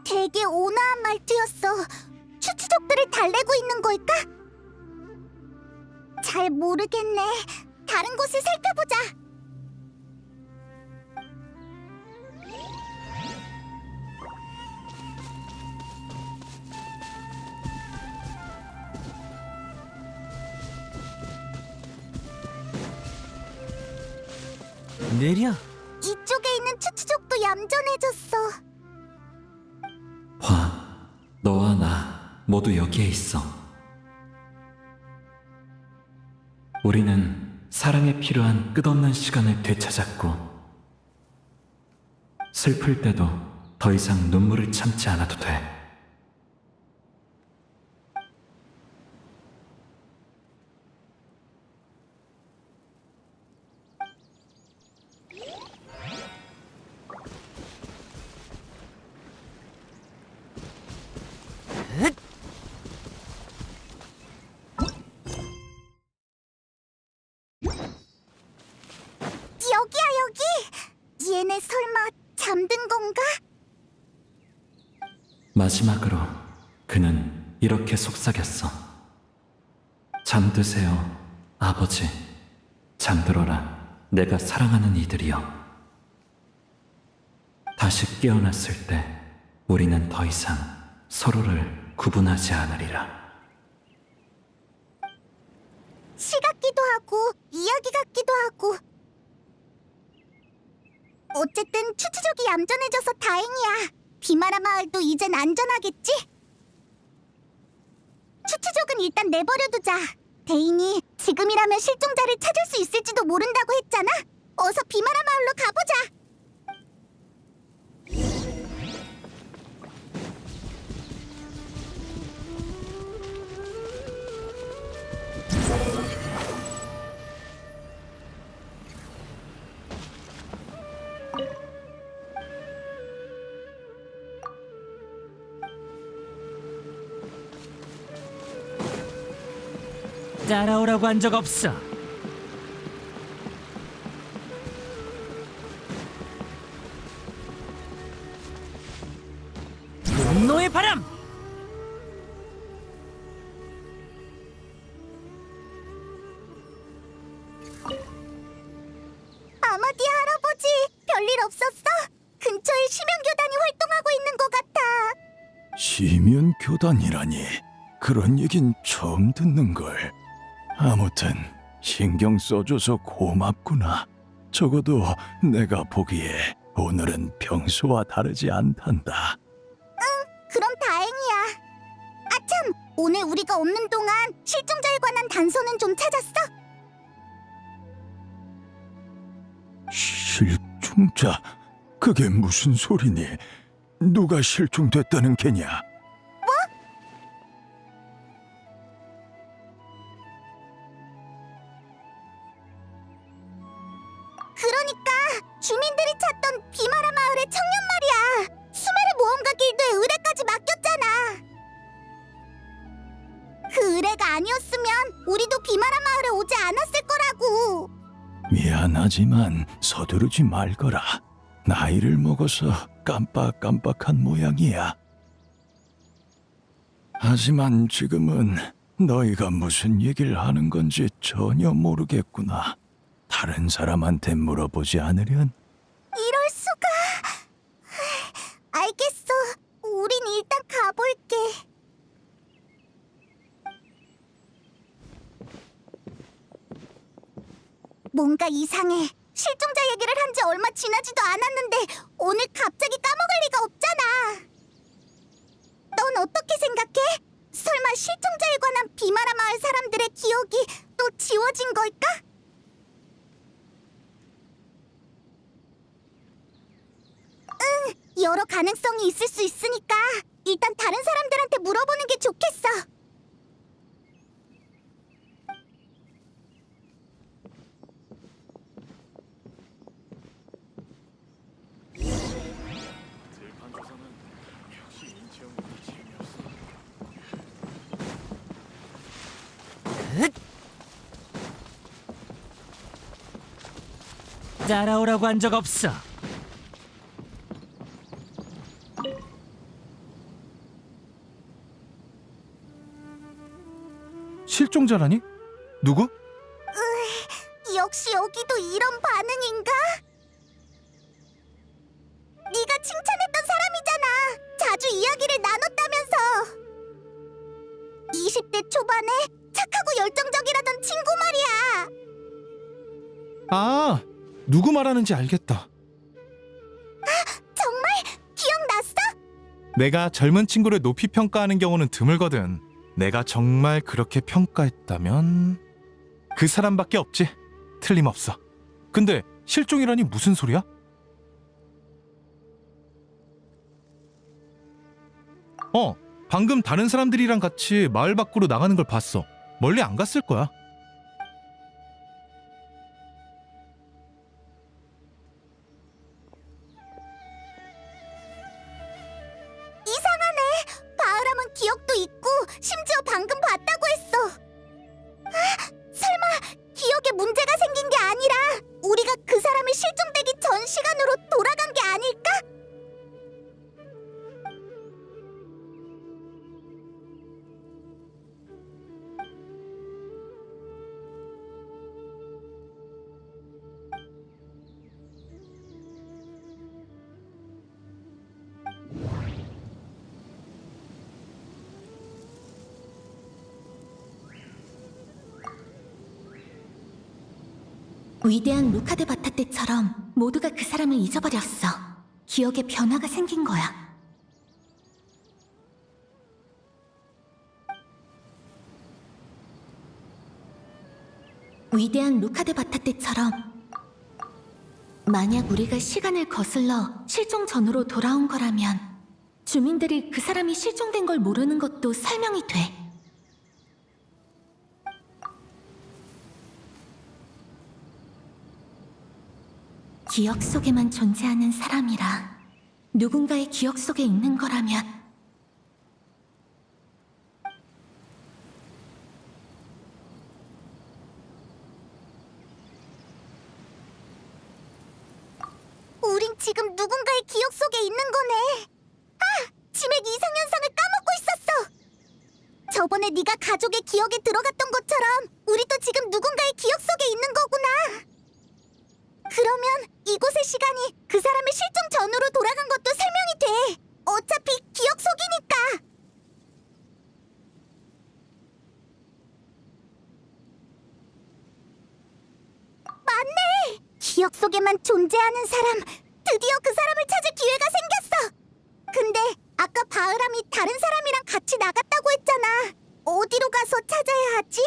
되게 온화한 말투였어. 추추족들을 달래고 있는 걸까? 잘 모르겠네. 다른 곳을 살펴보자. 느려. 이쪽에 있는 추추족도 얌전해졌어. 화, 너와 나 모두 여기에 있어. 우리는 사랑에 필요한 끝없는 시간을 되찾았고 슬플 때도 더 이상 눈물을 참지 않아도 돼. 여기야, 여기. 얘네 설마 잠든 건가? 마지막으로 그는 이렇게 속삭였어. 잠드세요, 아버지. 잠들어라, 내가 사랑하는 이들이여. 다시 깨어났을 때 우리는 더 이상 서로를 구분하지 않으리라. 시 같기도 하고 이야기 같기도 하고. 어쨌든 추추족이 얌전해져서 다행이야. 비마라 마을도 이젠 안전하겠지? 추추족은 일단 내버려두자. 데인이 지금이라면 실종자를 찾을 수 있을지도 모른다고 했잖아. 어서 비마라 마을로 가보자. 따라오라고 한 적 없어. 분노의 바람! 시면 교단이라니 그런 얘긴 처음 듣는 걸. 아무튼 신경 써줘서 고맙구나. 적어도 내가 보기에 오늘은 평소와 다르지 않단다. 그럼 다행이야. 아참, 오늘 우리가 없는 동안 실종자에 관한 단서는 좀 찾았어? 실종자? 그게 무슨 소리니? 누가 실종됐다는 게냐? 그러니까 주민들이 찾던 비마라 마을의 청년 말이야. 수메르 모험가 길드에 의뢰까지 맡겼잖아. 그 의뢰가 아니었으면 우리도 비마라 마을에 오지 않았을 거라고. 미안하지만 서두르지 말거라. 나이를 먹어서 깜빡깜빡한 모양이야. 하지만 지금은 너희가 무슨 얘기를 하는 건지 전혀 모르겠구나. 다른 사람한테 물어보지 않으련? 이럴 수가. 알겠어. 우린 일단 가볼게. 뭔가 이상해. 실종자 얘기를 한 지 얼마 지나지도 않았는데 오늘 갑자기 까먹을 리가 없잖아. 넌 어떻게 생각해? 설마 실종자에 관한 비마라 마을 사람들의 기억이 또 지워진 걸까? 응, 여러 가능성이 있을 수 있으니까 일단 다른 사람들한테 물어보는 게 좋겠어. 따라오라고 한 적 없어. 실종자라니? 누구? 역시 여기도 이런 반응인가? 네가 칭찬했던 사람이잖아. 자주 이야기를 나눴다면서. 20대 초반에 착하고 열정적이라던 친구 말이야. 아, 누구 말하는지 알겠다. 정말? 기억났어? 내가 젊은 친구를 높이 평가하는 경우는 드물거든. 내가 정말 그렇게 평가했다면 그 사람밖에 없지. 틀림없어. 근데 실종이라니 무슨 소리야? 방금 다른 사람들이랑 같이 마을 밖으로 나가는 걸 봤어. 멀리 안 갔을 거야. 이상하네. 바흐람은 기억도 있고 심지어 방금 봤다고 했어. 설마 기억에 문제가 생긴 게 아니라 우리가 그 사람이 실종되기 전 시간으로 돌아간 게 아닐까? 위대한 루카드 바타 때처럼 모두가 그 사람을 잊어버렸어. 기억에 변화가 생긴 거야. 위대한 루카드 바타 때처럼 만약 우리가 시간을 거슬러 실종 전으로 돌아온 거라면 주민들이 그 사람이 실종된 걸 모르는 것도 설명이 돼. 기억 속에만 존재하는 사람이라 누군가의 기억 속에 있는 거라면 우린 지금 누군가의 기억 속에 있는 거네. 치맥 이상현상을 까먹고 있었어. 저번에 네가 가족의 기억에 들어갔던 것처럼 우리도 지금 누군가의 기억 속에 있는 거구나. 그러면 이곳의 시간이 그 사람의 실종 전으로 돌아간 것도 설명이 돼. 어차피 기억 속이니까. 속에만 존재하는 사람, 드디어 그 사람을 찾을 기회가 생겼어. 근데 아까 바흐람이 다른 사람이랑 같이 나갔다고 했잖아. 어디로 가서 찾아야 하지?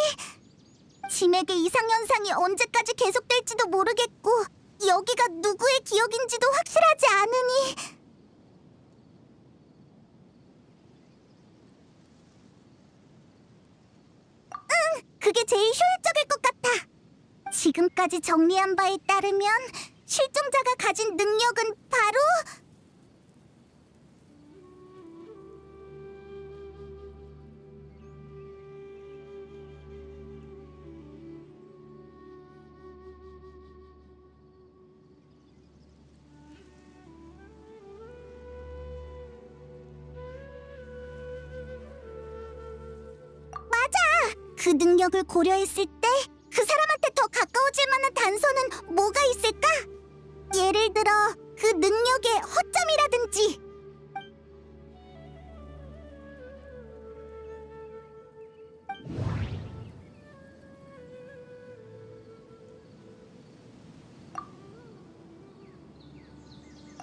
짐에게 이상현상이 언제까지 계속될지도 모르겠고 여기가 누구의 기억인지도 확실하지 않으니 그게 제일 효율적일 것 같아. 지금까지 정리한 바에 따르면 실종자가 가진 능력은 바로 그 능력을 고려했을 때 그 사람한테 더 가까워질 만한 단서는 뭐가 있을까? 예를 들어 그 능력의 허점이라든지.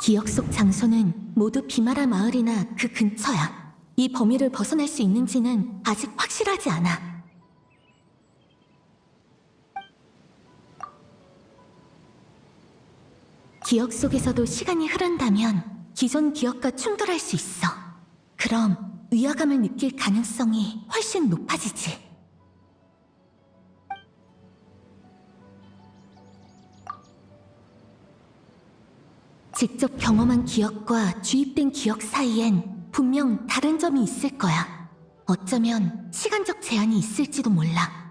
기억 속 장소는 모두 비마라 마을이나 그 근처야. 이 범위를 벗어날 수 있는지는 아직 확실하지 않아. 기억 속에서도 시간이 흐른다면 기존 기억과 충돌할 수 있어. 그럼 위화감을 느낄 가능성이 훨씬 높아지지. 직접 경험한 기억과 주입된 기억 사이엔 분명 다른 점이 있을 거야. 어쩌면 시간적 제한이 있을지도 몰라.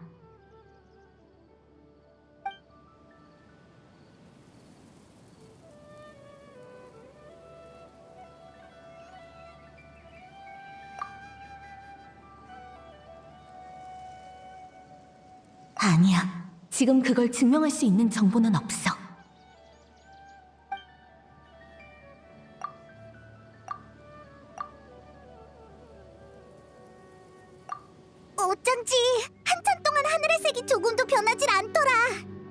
아니야. 지금 그걸 증명할 수 있는 정보는 없어. 어쩐지 한참 동안 하늘의 색이 조금도 변하질 않더라.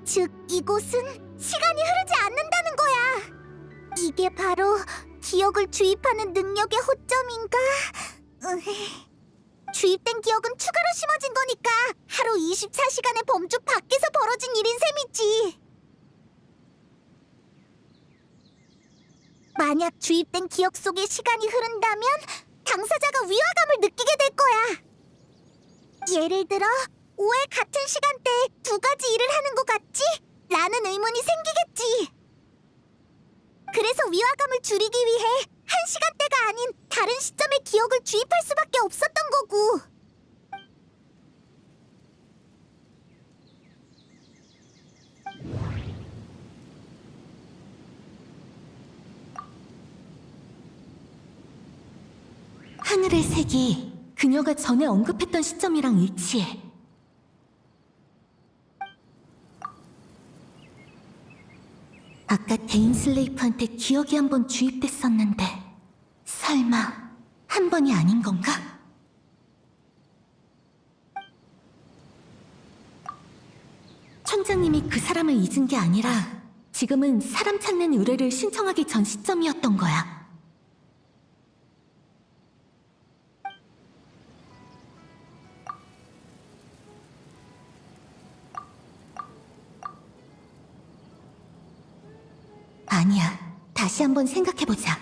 즉, 이곳은 시간이 흐르지 않는다는 거야. 이게 바로 기억을 주입하는 능력의 허점인가? 주입된 기억은 추가로 심어진 거니까 하루 24시간의 범주 밖에서 벌어진 일인 셈이지. 만약 주입된 기억 속에 시간이 흐른다면 당사자가 위화감을 느끼게 될 거야. 예를 들어 5회 같은 시간대에 두 가지 일을 하는 것 같지? 라는 의문이 생기겠지. 그래서 위화감을 줄이기 위해 한 시간대가 아닌 다른 시점에 기억을 주입할 수밖에 없었던 거고. 하늘의 색이 그녀가 전에 언급했던 시점이랑 일치해. 아까 데인 슬레이프한테 기억이 한 번 주입됐었는데 설마 한 번이 아닌 건가? 총장님이 그 사람을 잊은 게 아니라 지금은 사람 찾는 의뢰를 신청하기 전 시점이었던 거야. 아니야. 다시 한번 생각해보자.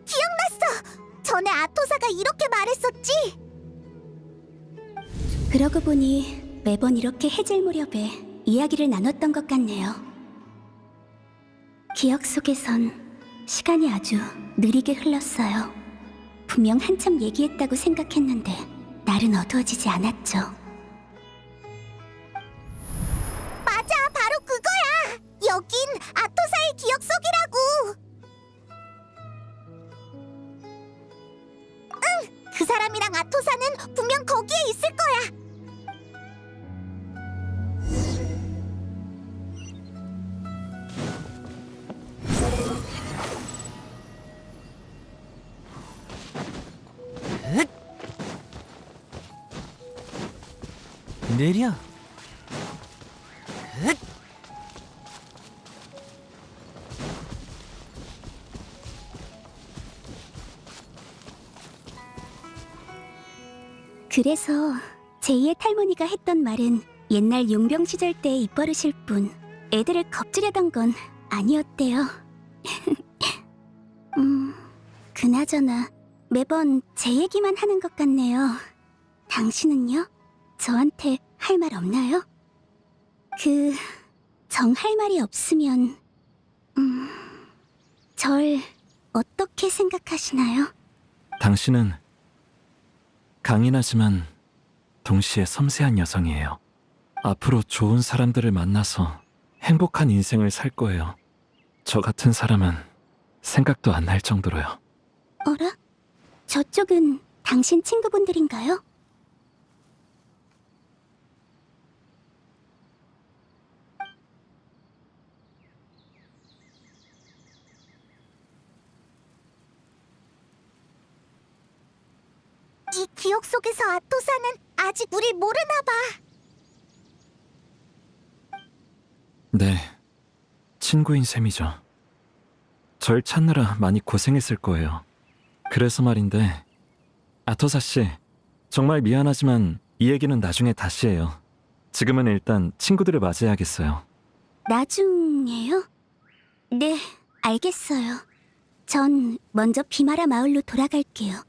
기억났어! 전에 아토사가 이렇게 말했었지? 그러고 보니 매번 이렇게 해질 무렵에 이야기를 나눴던 것 같네요. 기억 속에선 시간이 아주 느리게 흘렀어요. 분명 한참 얘기했다고 생각했는데 날은 어두워지지 않았죠. 맞아, 바로 그거야! 여긴 아토사의 기억 속이라고! 응! 그 사람이랑 아토사는 분명 거기에 있을 거야! 느려. 그래서 제2의 탈모니가 했던 말은 옛날 용병 시절 때의 입버릇일 뿐 애들을 겁주려던 건 아니었대요. 그나저나 매번 제 얘기만 하는 것 같네요. 당신은요? 저한테 할 말 없나요? 정 할 말이 없으면 절 어떻게 생각하시나요? 당신은 강인하지만 동시에 섬세한 여성이에요. 앞으로 좋은 사람들을 만나서 행복한 인생을 살 거예요. 저 같은 사람은 생각도 안 날 정도로요. 어라? 저쪽은 당신 친구분들인가요? 이 기억 속에서 아토사는 아직 우릴 모르나 봐. 네, 친구인 셈이죠. 절 찾느라 많이 고생했을 거예요. 그래서 말인데, 아토사 씨, 정말 미안하지만 이 얘기는 나중에 다시 해요. 지금은 일단 친구들을 맞이해야겠어요. 나중에요? 네, 알겠어요. 전 먼저 비마라 마을로 돌아갈게요.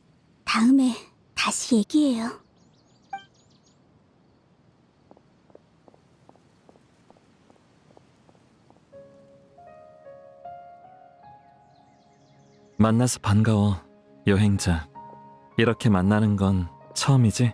다음에 다시 얘기해요. 만나서 반가워, 여행자. 이렇게 만나는 건 처음이지?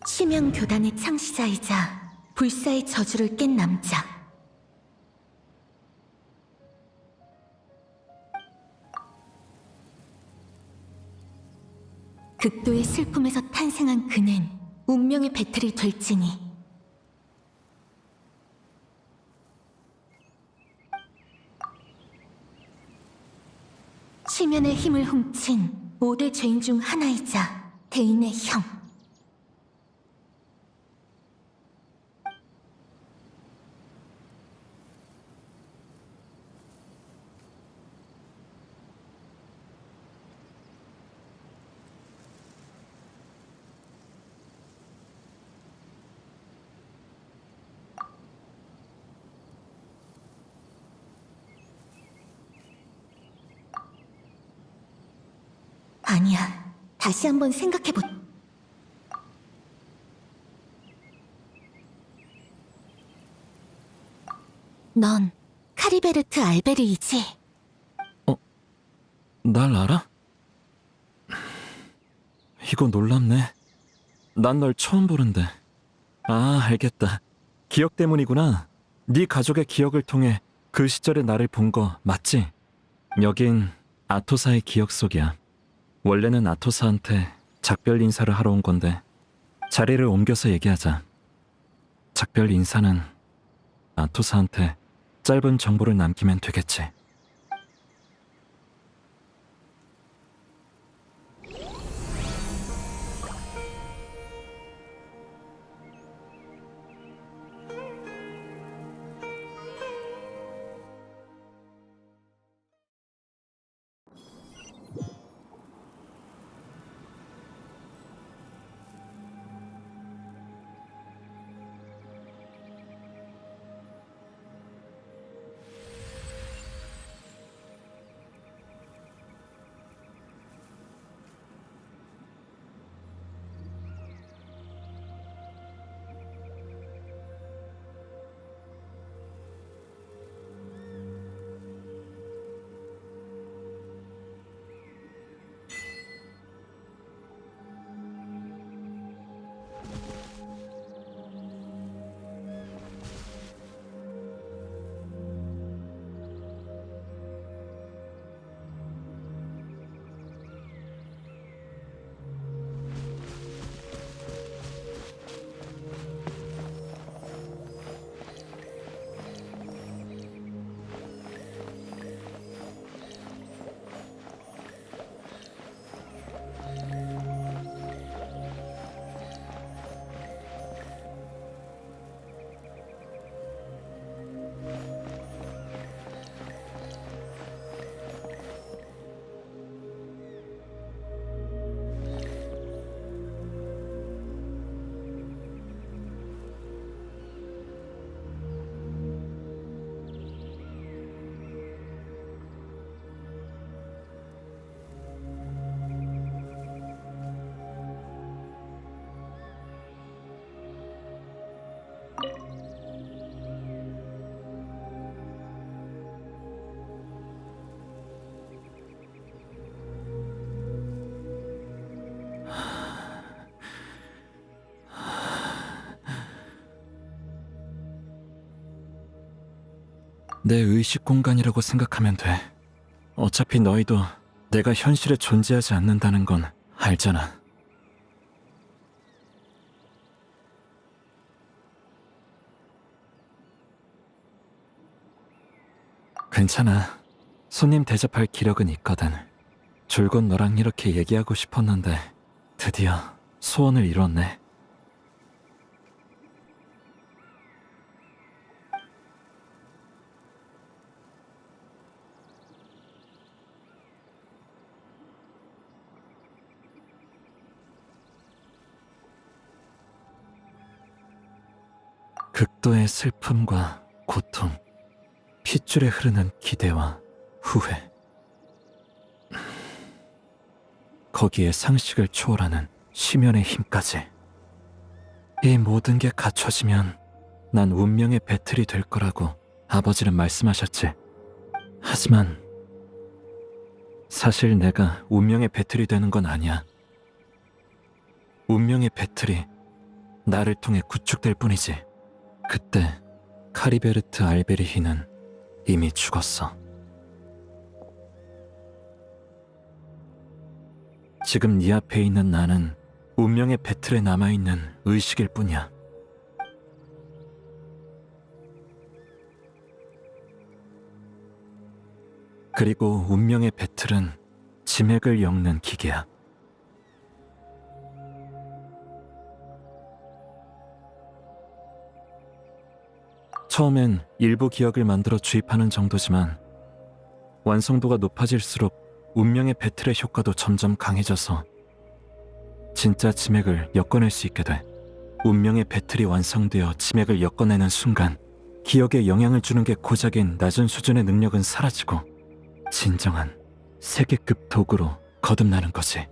치명 교단의 창시자이자 불사의 저주를 깬 남자. 극도의 슬픔에서 탄생한 그는 운명의 배틀이 될지니. 치면의 힘을 훔친 5대 죄인 중 하나이자 대인의 형. 아니야. 다시 한번 생각해보... 넌 카리베르트 알베르이지? 날 알아? 이거 놀랍네. 난 널 처음 보는데. 아, 알겠다. 기억 때문이구나. 네 가족의 기억을 통해 그 시절의 나를 본 거 맞지? 여긴 아토사의 기억 속이야. 원래는 아토사한테 작별 인사를 하러 온 건데 자리를 옮겨서 얘기하자. 작별 인사는 아토사한테 짧은 정보를 남기면 되겠지. 내 의식 공간이라고 생각하면 돼. 어차피 너희도 내가 현실에 존재하지 않는다는 건 알잖아. 괜찮아. 손님 대접할 기력은 있거든. 줄곧 너랑 이렇게 얘기하고 싶었는데 드디어 소원을 이뤘네. 극도의 슬픔과 고통, 핏줄에 흐르는 기대와 후회. 거기에 상식을 초월하는 심연의 힘까지. 이 모든 게 갖춰지면 난 운명의 배틀이 될 거라고 아버지는 말씀하셨지. 하지만 사실 내가 운명의 배틀이 되는 건 아니야. 운명의 배틀이 나를 통해 구축될 뿐이지. 그때 카리베르트 알베리히는 이미 죽었어. 지금 네 앞에 있는 나는 운명의 배틀에 남아있는 의식일 뿐이야. 그리고 운명의 배틀은 지맥을 엮는 기계야. 처음엔 일부 기억을 만들어 주입하는 정도지만 완성도가 높아질수록 운명의 배틀의 효과도 점점 강해져서 진짜 지맥을 엮어낼 수 있게 돼. 운명의 배틀이 완성되어 지맥을 엮어내는 순간 기억에 영향을 주는 게 고작인 낮은 수준의 능력은 사라지고 진정한 세계급 도구로 거듭나는 거지.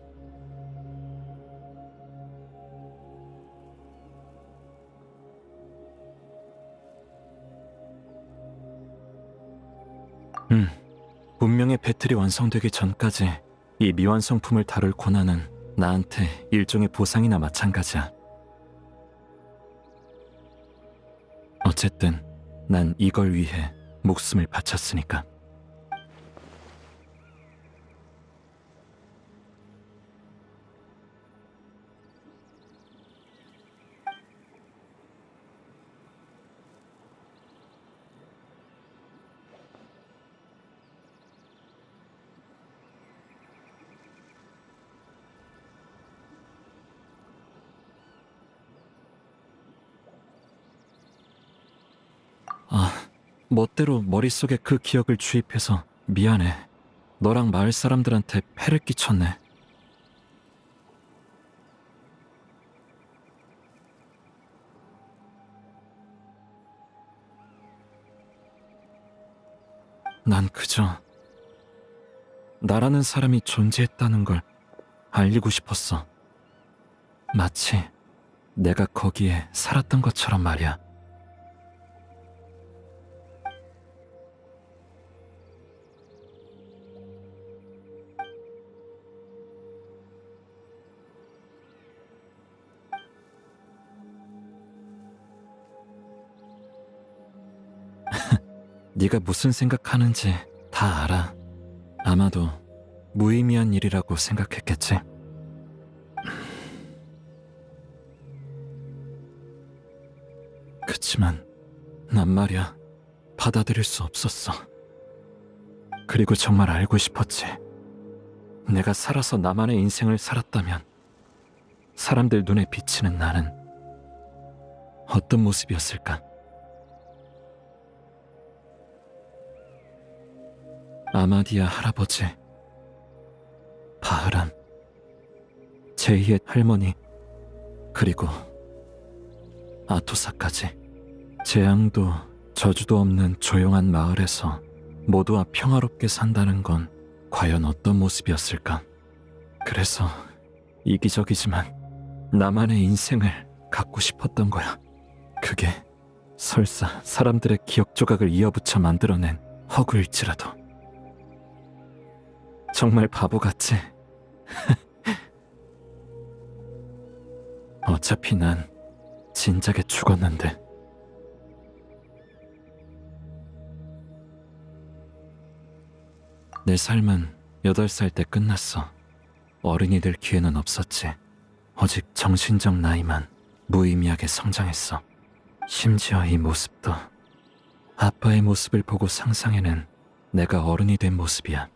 운명의 배틀이 완성되기 전까지 이 미완성품을 다룰 고난은 나한테 일종의 보상이나 마찬가지야. 어쨌든 난 이걸 위해 목숨을 바쳤으니까. 멋대로 머릿속에 그 기억을 주입해서 미안해. 너랑 마을 사람들한테 폐를 끼쳤네. 난 그저 나라는 사람이 존재했다는 걸 알리고 싶었어. 마치 내가 거기에 살았던 것처럼 말이야. 네가 무슨 생각하는지 다 알아. 아마도 무의미한 일이라고 생각했겠지. 그치만 난 말이야 받아들일 수 없었어. 그리고 정말 알고 싶었지. 내가 살아서 나만의 인생을 살았다면 사람들 눈에 비치는 나는 어떤 모습이었을까? 아마디아 할아버지, 바흐람, 제이의 할머니, 그리고 아토사까지. 재앙도 저주도 없는 조용한 마을에서 모두와 평화롭게 산다는 건 과연 어떤 모습이었을까? 그래서 이기적이지만 나만의 인생을 갖고 싶었던 거야. 그게 설사 사람들의 기억 조각을 이어붙여 만들어낸 허구일지라도. 정말 바보같지? 어차피 난 진작에 죽었는데. 내 삶은 8살 때 끝났어. 어른이 될 기회는 없었지. 오직 정신적 나이만 무의미하게 성장했어. 심지어 이 모습도 아빠의 모습을 보고 상상해낸 내가 어른이 된 모습이야.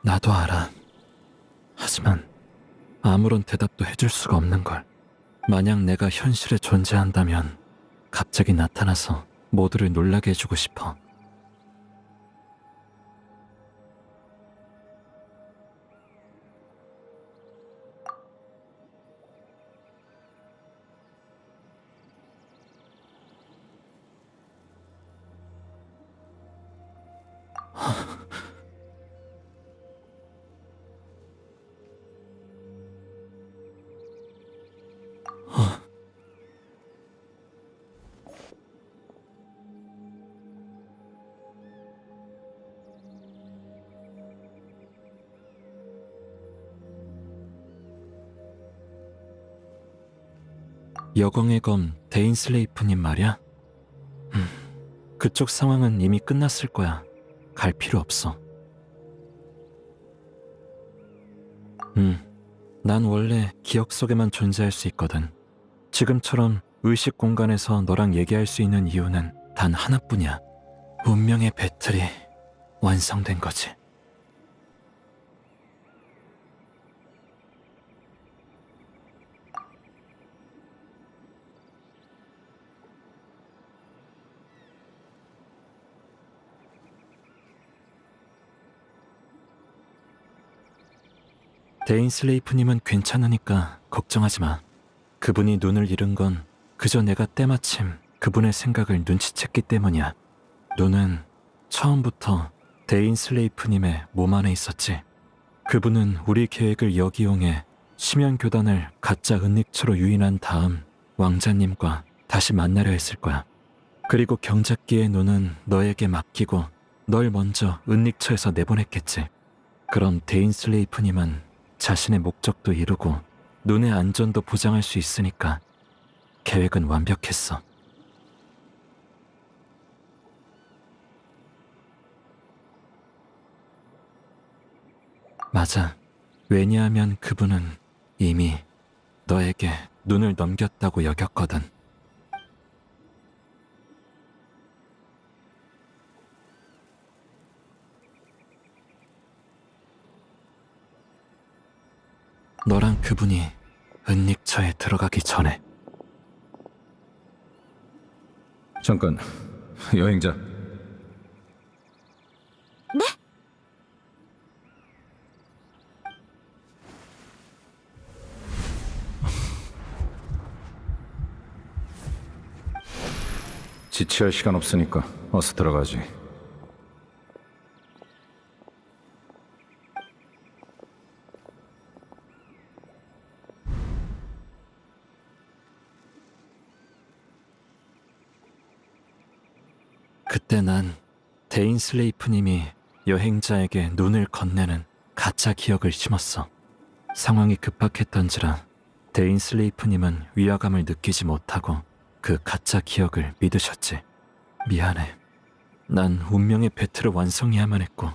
나도 알아. 하지만 아무런 대답도 해줄 수가 없는 걸. 만약 내가 현실에 존재한다면 갑자기 나타나서 모두를 놀라게 해주고 싶어. 여공의 검 데인슬레이프님 말이야? 그쪽 상황은 이미 끝났을 거야. 갈 필요 없어. 난 원래 기억 속에만 존재할 수 있거든. 지금처럼 의식 공간에서 너랑 얘기할 수 있는 이유는 단 하나뿐이야. 운명의 배틀이 완성된 거지. 데인슬레이프님은 괜찮으니까 걱정하지 마. 그분이 눈을 잃은 건 그저 내가 때마침 그분의 생각을 눈치챘기 때문이야. 눈은 처음부터 데인슬레이프님의 몸 안에 있었지. 그분은 우리 계획을 역이용해 심연교단을 가짜 은닉처로 유인한 다음 왕자님과 다시 만나려 했을 거야. 그리고 경작기의 눈은 너에게 맡기고 널 먼저 은닉처에서 내보냈겠지. 그럼 데인슬레이프님은 자신의 목적도 이루고 눈의 안전도 보장할 수 있으니까 계획은 완벽했어. 맞아. 왜냐하면 그분은 이미 너에게 눈을 넘겼다고 여겼거든. 너랑 그분이 은닉처에 들어가기 전에. 잠깐, 여행자. 네? 지체할 시간 없으니까 어서 들어가지. 그때 난 데인슬레이프님이 여행자에게 눈을 건네는 가짜 기억을 심었어. 상황이 급박했던지라 데인슬레이프님은 위화감을 느끼지 못하고 그 가짜 기억을 믿으셨지. 미안해. 난 운명의 배틀을 완성해야만 했고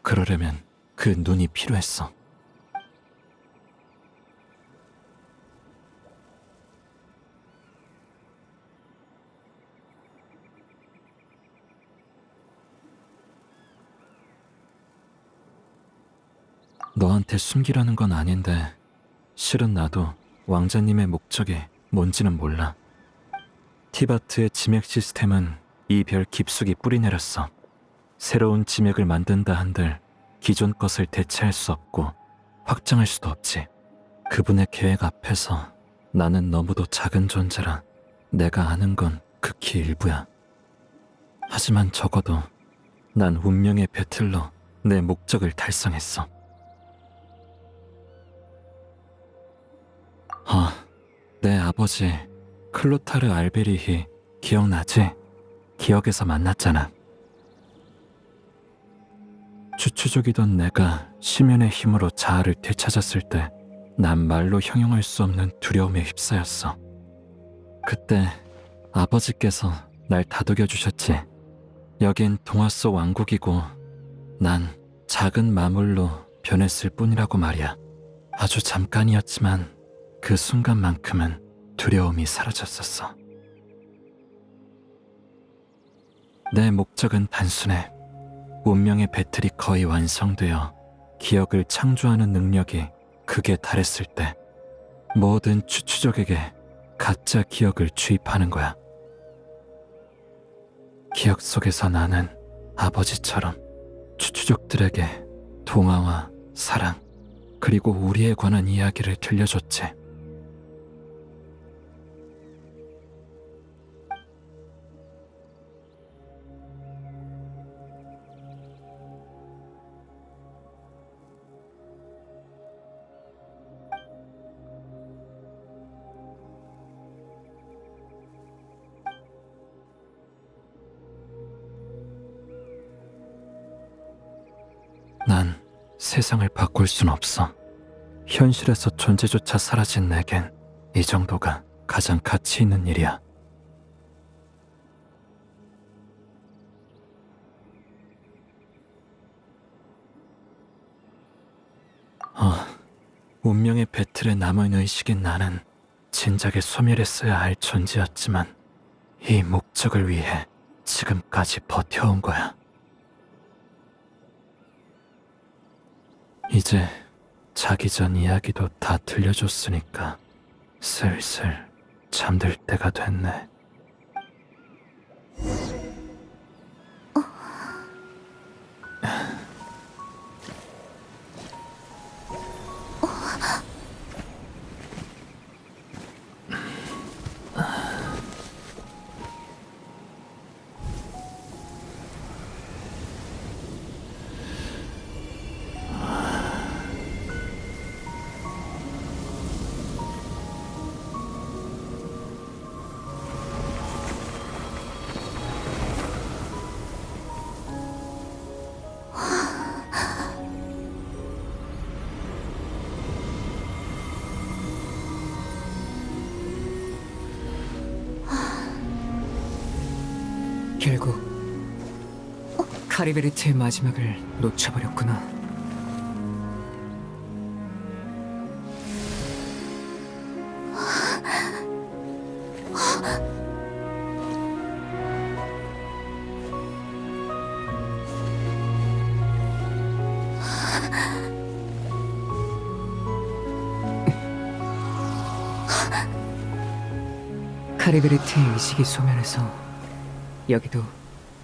그러려면 그 눈이 필요했어. 너한테 숨기라는 건 아닌데 실은 나도 왕자님의 목적이 뭔지는 몰라. 티바트의 지맥 시스템은 이 별 깊숙이 뿌리내렸어. 새로운 지맥을 만든다 한들 기존 것을 대체할 수 없고 확장할 수도 없지. 그분의 계획 앞에서 나는 너무도 작은 존재라 내가 아는 건 극히 일부야. 하지만 적어도 난 운명의 배틀로 내 목적을 달성했어. 내 아버지 클로타르 알베리히 기억나지? 기억에서 만났잖아. 주추족이던 내가 심연의 힘으로 자아를 되찾았을 때 난 말로 형용할 수 없는 두려움에 휩싸였어. 그때 아버지께서 날 다독여 주셨지. 여긴 동화 속 왕국이고 난 작은 마물로 변했을 뿐이라고 말이야. 아주 잠깐이었지만 그 순간만큼은 두려움이 사라졌었어. 내 목적은 단순해. 운명의 배틀이 거의 완성되어 기억을 창조하는 능력이 극에 달했을 때 모든 추추족에게 가짜 기억을 주입하는 거야. 기억 속에서 나는 아버지처럼 추추족들에게 동화와 사랑 그리고 우리에 관한 이야기를 들려줬지. 난 세상을 바꿀 순 없어. 현실에서 존재조차 사라진 내겐 이 정도가 가장 가치 있는 일이야. 운명의 배틀에 남은 의식인 나는 진작에 소멸했어야 할 존재였지만 이 목적을 위해 지금까지 버텨온 거야. 이제 자기 전 이야기도 다 들려줬으니까 슬슬 잠들 때가 됐네. 결국 카리베르트의 마지막을 놓쳐버렸구나. 카리베르트의 의식이 소멸해서 여기도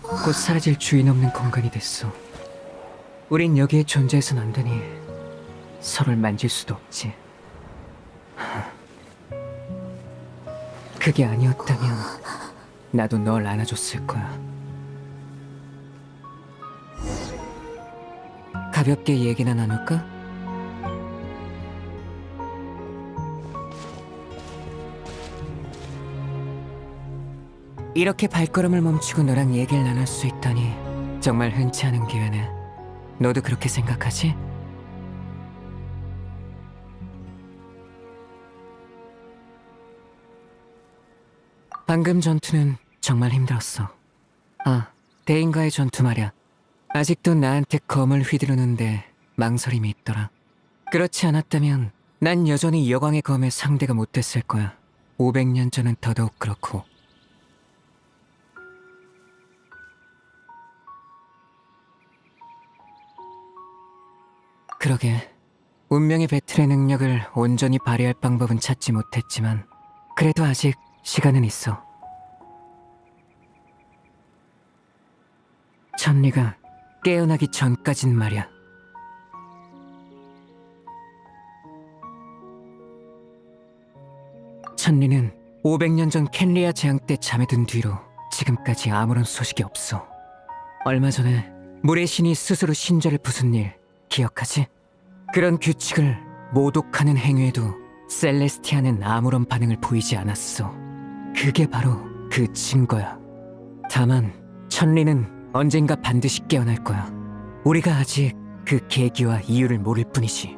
곧 사라질 주인 없는 공간이 됐어. 우린 여기에 존재해선 안 되니 서로를 만질 수도 없지. 그게 아니었다면 나도 널 안아줬을 거야. 가볍게 얘기나 나눌까? 이렇게 발걸음을 멈추고 너랑 얘기를 나눌 수 있다니 정말 흔치 않은 기회네. 너도 그렇게 생각하지? 방금 전투는 정말 힘들었어. 아, 대인과의 전투 말이야. 아직도 나한테 검을 휘두르는데 망설임이 있더라. 그렇지 않았다면 난 여전히 여광의 검의 상대가 못 됐을 거야. 500년 전은 더더욱 그렇고. 그러게, 운명의 배틀의 능력을 온전히 발휘할 방법은 찾지 못했지만 그래도 아직 시간은 있어. 천리가 깨어나기 전까진 말이야. 천리는 500년 전 켄리아 재앙 때 잠에 든 뒤로 지금까지 아무런 소식이 없어. 얼마 전에 물의 신이 스스로 신절을 부순 일 기억하지? 그런 규칙을 모독하는 행위에도 셀레스티아는 아무런 반응을 보이지 않았어. 그게 바로 그 증거야. 다만 천리는 언젠가 반드시 깨어날 거야. 우리가 아직 그 계기와 이유를 모를 뿐이지.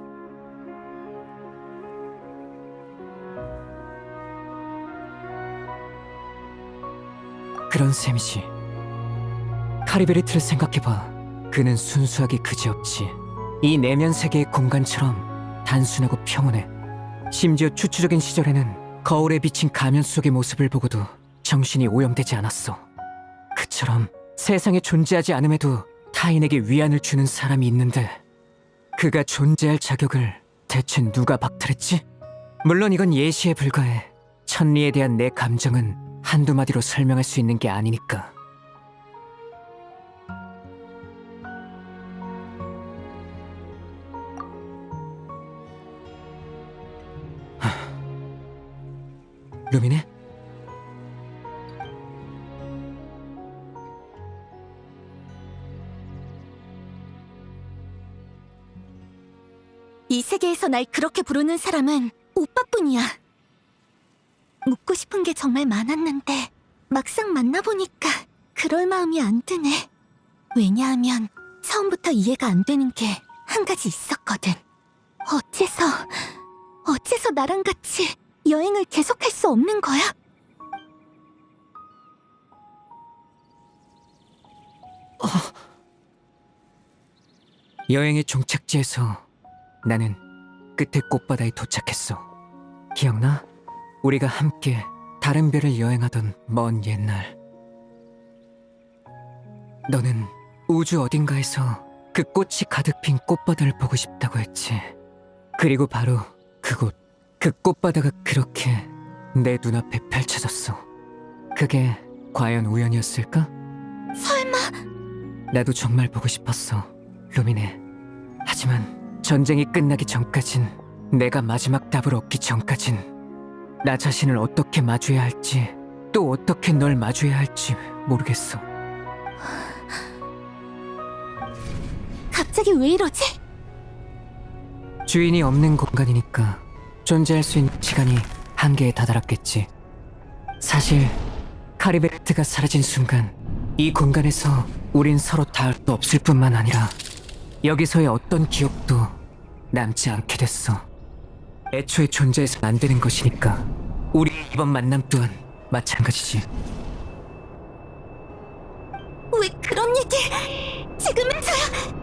그런 셈이지. 카리베리트를 생각해봐. 그는 순수하게 그지없지. 이 내면 세계의 공간처럼 단순하고 평온해. 심지어 추추적인 시절에는 거울에 비친 가면 속의 모습을 보고도 정신이 오염되지 않았어. 그처럼 세상에 존재하지 않음에도 타인에게 위안을 주는 사람이 있는데 그가 존재할 자격을 대체 누가 박탈했지? 물론 이건 예시에 불과해. 천리에 대한 내 감정은 한두 마디로 설명할 수 있는 게 아니니까. 루미네? 이 세계에서 날 그렇게 부르는 사람은 오빠뿐이야. 묻고 싶은 게 정말 많았는데 막상 만나보니까 그럴 마음이 안 드네. 왜냐하면 처음부터 이해가 안 되는 게 한 가지 있었거든. 어째서 나랑 같이 여행을 계속할 수 없는 거야? 여행의 종착지에서 나는 끝에 꽃바다에 도착했어. 기억나? 우리가 함께 다른 별을 여행하던 먼 옛날. 너는 우주 어딘가에서 그 꽃이 가득 핀 꽃바다를 보고 싶다고 했지. 그리고 바로 그곳, 그 꽃바다가 그렇게 내 눈앞에 펼쳐졌어. 그게 과연 우연이었을까? 설마 나도 정말 보고 싶었어, 루미네. 하지만 전쟁이 끝나기 전까진, 내가 마지막 답을 얻기 전까진 나 자신을 어떻게 마주해야 할지, 또 어떻게 널 마주해야 할지 모르겠어. 갑자기 왜 이러지? 주인이 없는 공간이니까 존재할 수 있는 시간이 한계에 다다랐겠지. 사실 카리베르트가 사라진 순간 이 공간에서 우린 서로 닿을 수 없을 뿐만 아니라 여기서의 어떤 기억도 남지 않게 됐어. 애초에 존재해서 안 되는 것이니까. 우리의 이번 만남 또한 마찬가지지. 왜 그런 얘기 지금에서야?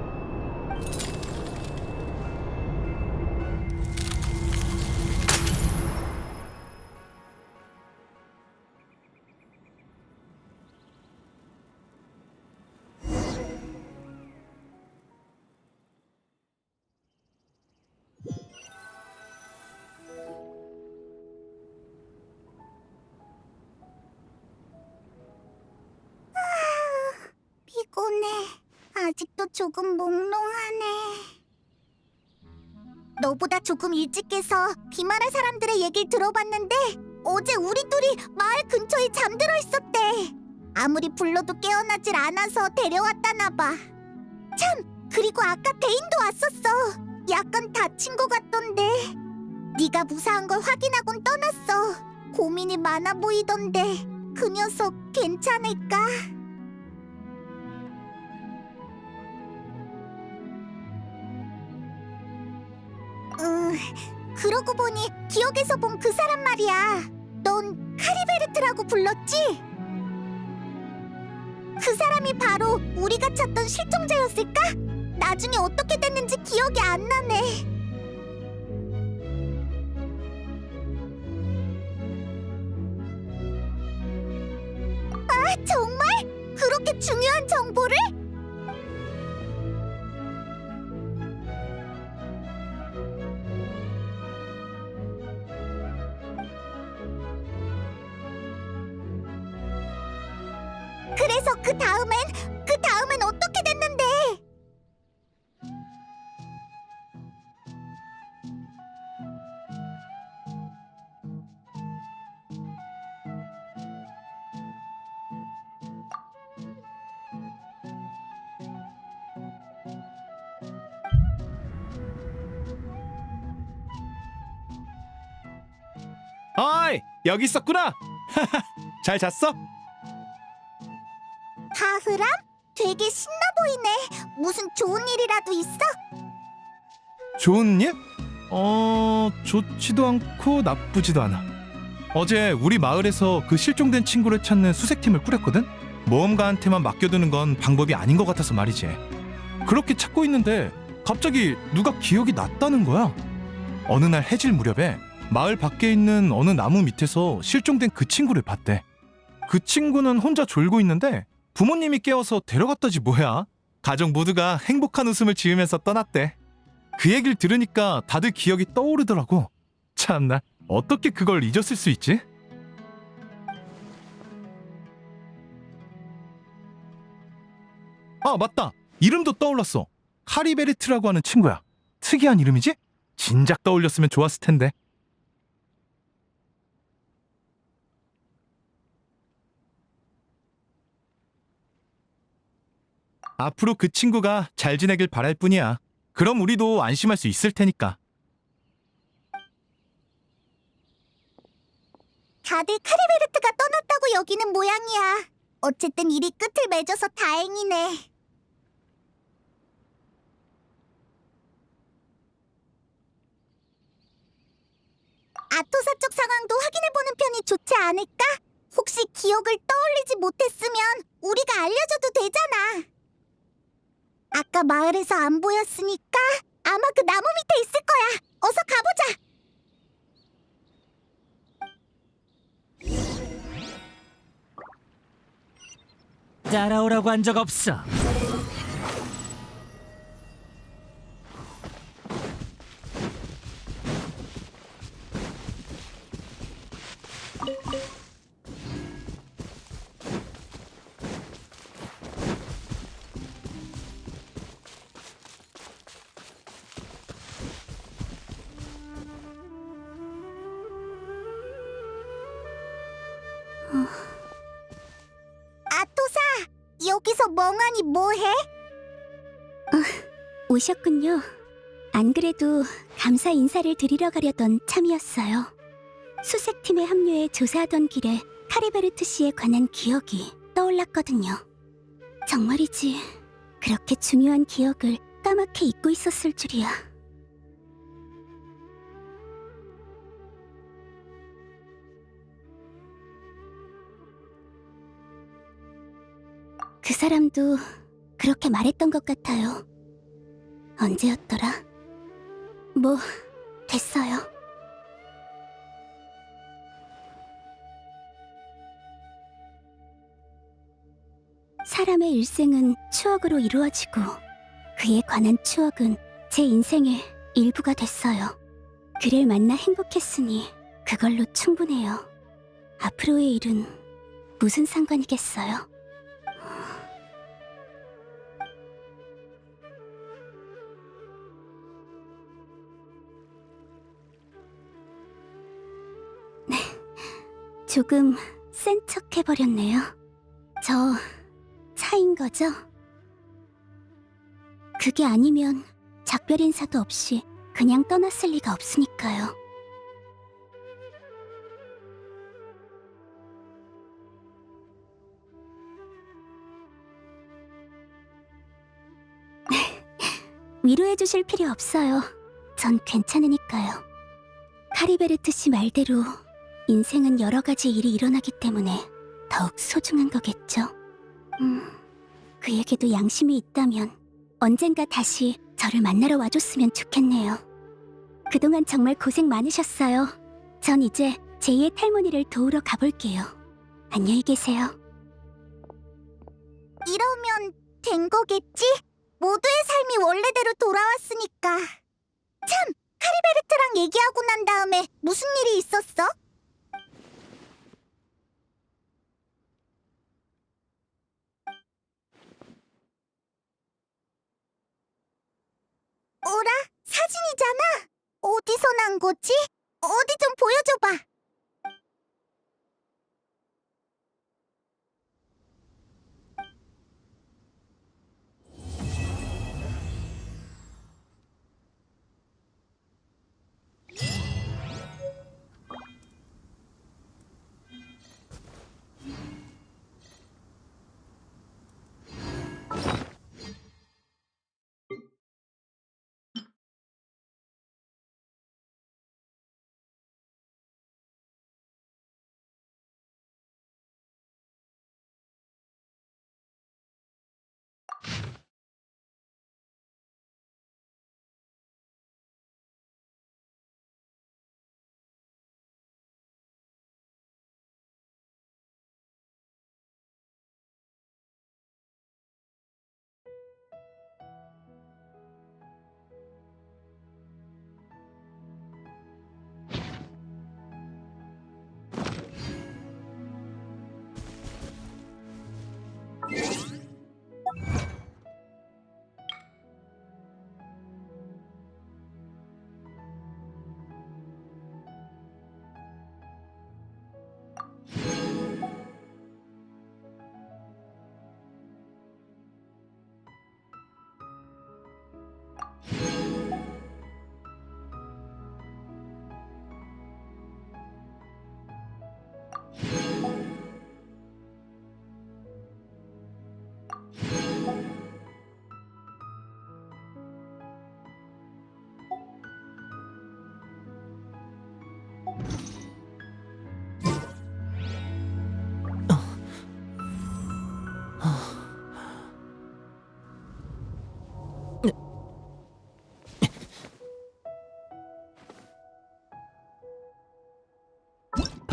피곤해. 아직도 조금 몽롱하네. 너보다 조금 일찍 깨서 비마라 사람들의 얘기를 들어봤는데 어제 우리 둘이 마을 근처에 잠들어 있었대. 아무리 불러도 깨어나질 않아서 데려왔다나 봐. 참, 그리고 아까 데인도 왔었어. 약간 다친 것 같던데. 네가 무사한 걸 확인하곤 떠났어. 고민이 많아 보이던데 그 녀석 괜찮을까? 그러고 보니 기억에서 본 그 사람 말이야. 넌 카리베르트라고 불렀지? 그 사람이 바로 우리가 찾던 실종자였을까? 나중에 어떻게 됐는지 기억이 안 나네. 아, 정말? 그렇게 중요한 정보를? 그래서 그 다음엔 어떻게 됐는데? 어이, 여기 있었구나. 잘 잤어? 다흐람? 되게 신나 보이네. 무슨 좋은 일이라도 있어? 좋은 일? 좋지도 않고 나쁘지도 않아. 어제 우리 마을에서 그 실종된 친구를 찾는 수색팀을 꾸렸거든? 모험가한테만 맡겨두는 건 방법이 아닌 것 같아서 말이지. 그렇게 찾고 있는데 갑자기 누가 기억이 났다는 거야. 어느 날 해질 무렵에 마을 밖에 있는 어느 나무 밑에서 실종된 그 친구를 봤대. 그 친구는 혼자 졸고 있는데 부모님이 깨워서 데려갔다지 뭐야. 가족 모두가 행복한 웃음을 지으면서 떠났대. 그 얘기를 들으니까 다들 기억이 떠오르더라고. 참나, 어떻게 그걸 잊었을 수 있지? 아, 맞다. 이름도 떠올랐어. 카리베르트라고 하는 친구야. 특이한 이름이지? 진작 떠올렸으면 좋았을 텐데. 앞으로 그 친구가 잘 지내길 바랄 뿐이야. 그럼 우리도 안심할 수 있을 테니까. 다들 카리베르트가 떠났다고 여기는 모양이야. 어쨌든 일이 끝을 맺어서 다행이네. 아토사 쪽 상황도 확인해보는 편이 좋지 않을까? 혹시 기억을 떠올리지 못했으면 우리가 알려줘도 되잖아. 아까 마을에서 안 보였으니까 아마 그 나무 밑에 있을 거야. 어서 가보자. 따라오라고 한 적 없어. 아토사, 여기서 멍하니 뭐해? 오셨군요. 안 그래도 감사 인사를 드리러 가려던 참이었어요. 수색팀에 합류해 조사하던 길에 카리베르트 씨에 관한 기억이 떠올랐거든요. 정말이지, 그렇게 중요한 기억을 까맣게 잊고 있었을 줄이야. 그 사람도 그렇게 말했던 것 같아요. 언제였더라? 뭐, 됐어요. 사람의 일생은 추억으로 이루어지고 그에 관한 추억은 제 인생의 일부가 됐어요. 그를 만나 행복했으니 그걸로 충분해요. 앞으로의 일은 무슨 상관이겠어요? 조금 센 척 해버렸네요. 저 차인 거죠? 그게 아니면 작별 인사도 없이 그냥 떠났을 리가 없으니까요. 위로해 주실 필요 없어요. 전 괜찮으니까요. 카리베르트 씨 말대로 인생은 여러 가지 일이 일어나기 때문에 더욱 소중한 거겠죠. 그에게도 양심이 있다면 언젠가 다시 저를 만나러 와줬으면 좋겠네요. 그동안 정말 고생 많으셨어요. 전 이제 제2의 탈모니를 도우러 가볼게요. 안녕히 계세요. 이러면 된 거겠지? 모두의 삶이 원래대로 돌아왔으니까. 참, 카리베르트랑 얘기하고 난 다음에 무슨 일이 있었어? 오라? 사진이잖아? 어디서 난 거지? 어디 좀 보여줘봐.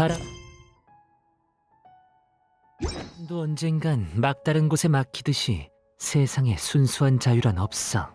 바람. 또 언젠간 막다른 곳에 막히듯이 세상에 순수한 자유란 없어.